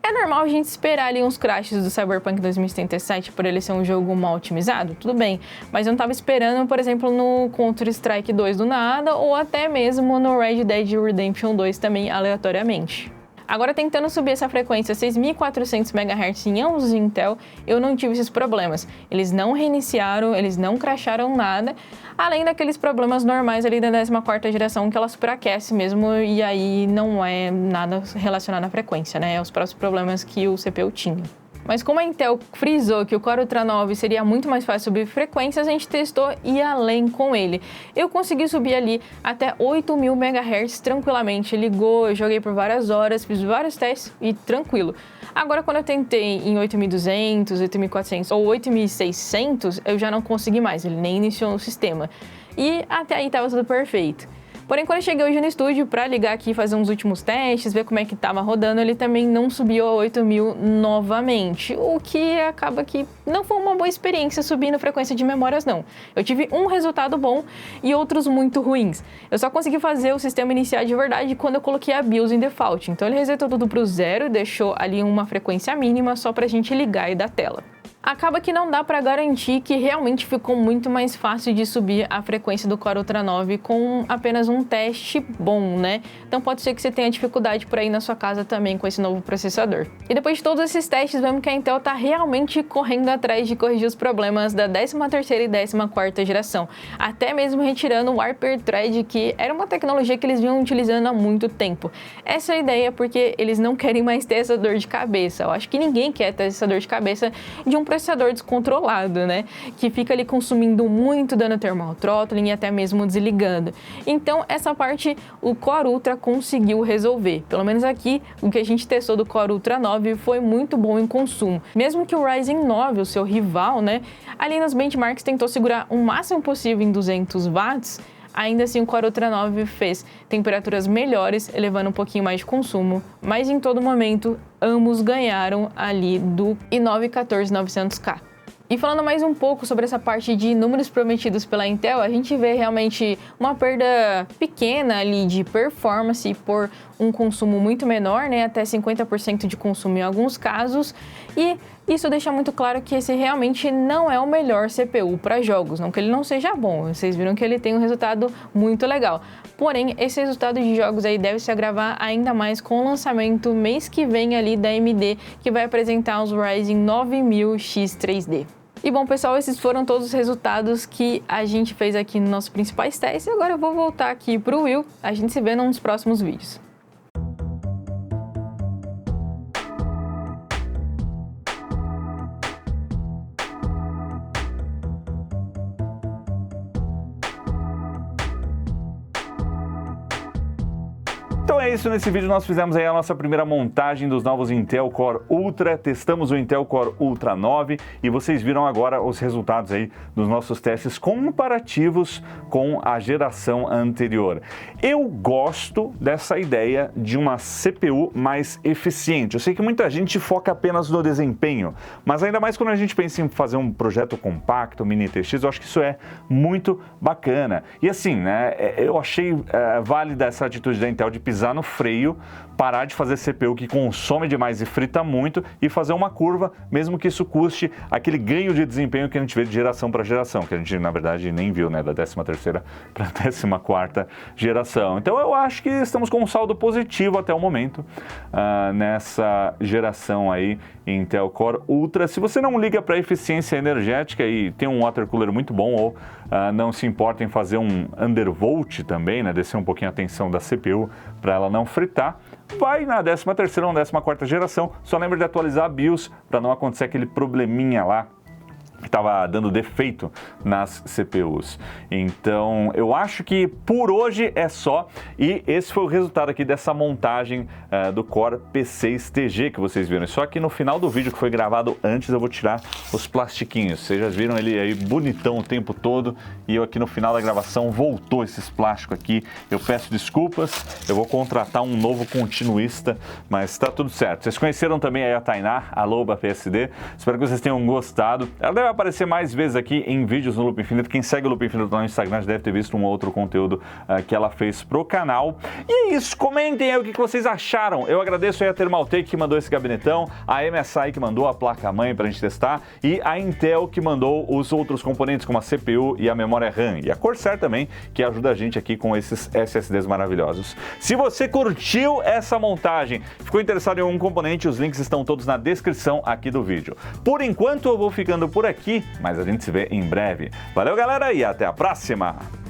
É normal a gente esperar ali uns crashes do Cyberpunk 2077 por ele ser um jogo mal otimizado? Tudo bem, mas eu não estava esperando, por exemplo, no Counter-Strike 2 do nada ou até mesmo no Red Dead Redemption 2 também aleatoriamente. Agora, tentando subir essa frequência 6.400 MHz em ambos os Intel, eu não tive esses problemas. Eles não reiniciaram, eles não crasharam nada, além daqueles problemas normais ali da 14ª geração, que ela superaquece mesmo, e aí não é nada relacionado à frequência, né? É os próprios problemas que o CPU tinha. Mas como a Intel frisou que o Core Ultra 9 seria muito mais fácil subir frequências, a gente testou e ia além com ele. Eu consegui subir ali até 8.000 MHz tranquilamente. Ligou, eu joguei por várias horas, fiz vários testes e tranquilo. Agora, quando eu tentei em 8.200, 8.400 ou 8.600, eu já não consegui mais, ele nem iniciou o sistema. E até aí estava tudo perfeito. Porém, quando eu cheguei hoje no estúdio para ligar aqui e fazer uns últimos testes, ver como é que estava rodando, ele também não subiu a 8.000 novamente, o que acaba que não foi uma boa experiência subindo frequência de memórias, não. Eu tive um resultado bom e outros muito ruins. Eu só consegui fazer o sistema iniciar de verdade quando eu coloquei a BIOS em default. Então ele resetou tudo para o zero e deixou ali uma frequência mínima só para a gente ligar e dar tela. Acaba que não dá para garantir que realmente ficou muito mais fácil de subir a frequência do Core Ultra 9 com apenas um teste bom, né? Então pode ser que você tenha dificuldade por aí na sua casa também com esse novo processador. E depois de todos esses testes, vemos que a Intel está realmente correndo atrás de corrigir os problemas da 13ª e 14ª geração, até mesmo retirando o Hyper-Thread, que era uma tecnologia que eles vinham utilizando há muito tempo. Essa é a ideia porque eles não querem mais ter essa dor de cabeça. Eu acho que ninguém quer ter essa dor de cabeça de um processador descontrolado, né? Que fica ali consumindo muito, dando thermal throttling e até mesmo desligando. Então, essa parte o Core Ultra conseguiu resolver. Pelo menos aqui, o que a gente testou do Core Ultra 9 foi muito bom em consumo. Mesmo que o Ryzen 9, o seu rival, né? Ali nos benchmarks tentou segurar o máximo possível em 200 watts, ainda assim o Core Ultra 9 fez temperaturas melhores, elevando um pouquinho mais de consumo, mas em todo momento ambos ganharam ali do i9 14900K. E falando mais um pouco sobre essa parte de números prometidos pela Intel, a gente vê realmente uma perda pequena ali de performance por um consumo muito menor, né, até 50% de consumo em alguns casos, e isso deixa muito claro que esse realmente não é o melhor CPU para jogos, não que ele não seja bom, vocês viram que ele tem um resultado muito legal. Porém, esse resultado de jogos aí deve se agravar ainda mais com o lançamento mês que vem ali da AMD, que vai apresentar os Ryzen 9000X 3D. E bom, pessoal, esses foram todos os resultados que a gente fez aqui nos nossos principais testes. E agora eu vou voltar aqui para o Will. A gente se vê nos próximos vídeos. Então é isso, nesse vídeo nós fizemos aí a nossa primeira montagem dos novos Intel Core Ultra, testamos o Intel Core Ultra 9 e vocês viram agora os resultados aí dos nossos testes comparativos com a geração anterior. Eu gosto dessa ideia de uma CPU mais eficiente. Eu sei que muita gente foca apenas no desempenho, mas ainda mais quando a gente pensa em fazer um projeto compacto, mini TX, eu acho que isso é muito bacana. E assim, né, eu achei válida essa atitude da Intel de pisar no freio, parar de fazer CPU que consome demais e frita muito e fazer uma curva, mesmo que isso custe aquele ganho de desempenho que a gente vê de geração para geração, que a gente na verdade nem viu, né, da 13ª para a 14ª geração. Então eu acho que estamos com um saldo positivo até o momento nessa geração aí Intel Core Ultra. Se você não liga para eficiência energética e tem um water cooler muito bom ou não se importa em fazer um undervolt também, né, descer um pouquinho a tensão da CPU para ela não fritar, vai na 13ª ou 14ª geração. Só lembra de atualizar a BIOS para não acontecer aquele probleminha lá que estava dando defeito nas CPUs. Então, eu acho que por hoje é só, e esse foi o resultado aqui dessa montagem do Core P6 TG que vocês viram. Só que no final do vídeo que foi gravado antes eu vou tirar os plastiquinhos. Vocês já viram ele aí bonitão o tempo todo, e eu aqui no final da gravação voltou esses plásticos aqui. Eu peço desculpas, eu vou contratar um novo continuista, mas tá tudo certo. Vocês conheceram também aí a Tainá, a Loba PSD. Espero que vocês tenham gostado. Ela deve aparecer mais vezes aqui em vídeos no Loop Infinito. Quem segue o Loop Infinito lá no Instagram já deve ter visto um outro conteúdo que ela fez pro canal. E é isso, comentem aí o que vocês acharam. Eu agradeço aí a Thermaltake que mandou esse gabinetão, a MSI que mandou a placa-mãe pra gente testar, e a Intel que mandou os outros componentes como a CPU e a memória RAM, e a Corsair também, que ajuda a gente aqui com esses SSDs maravilhosos. Se você curtiu essa montagem, ficou interessado em algum componente, os links estão todos na descrição aqui do vídeo. Por enquanto eu vou ficando por aqui, mas a gente se vê em breve. Valeu, galera, e até a próxima!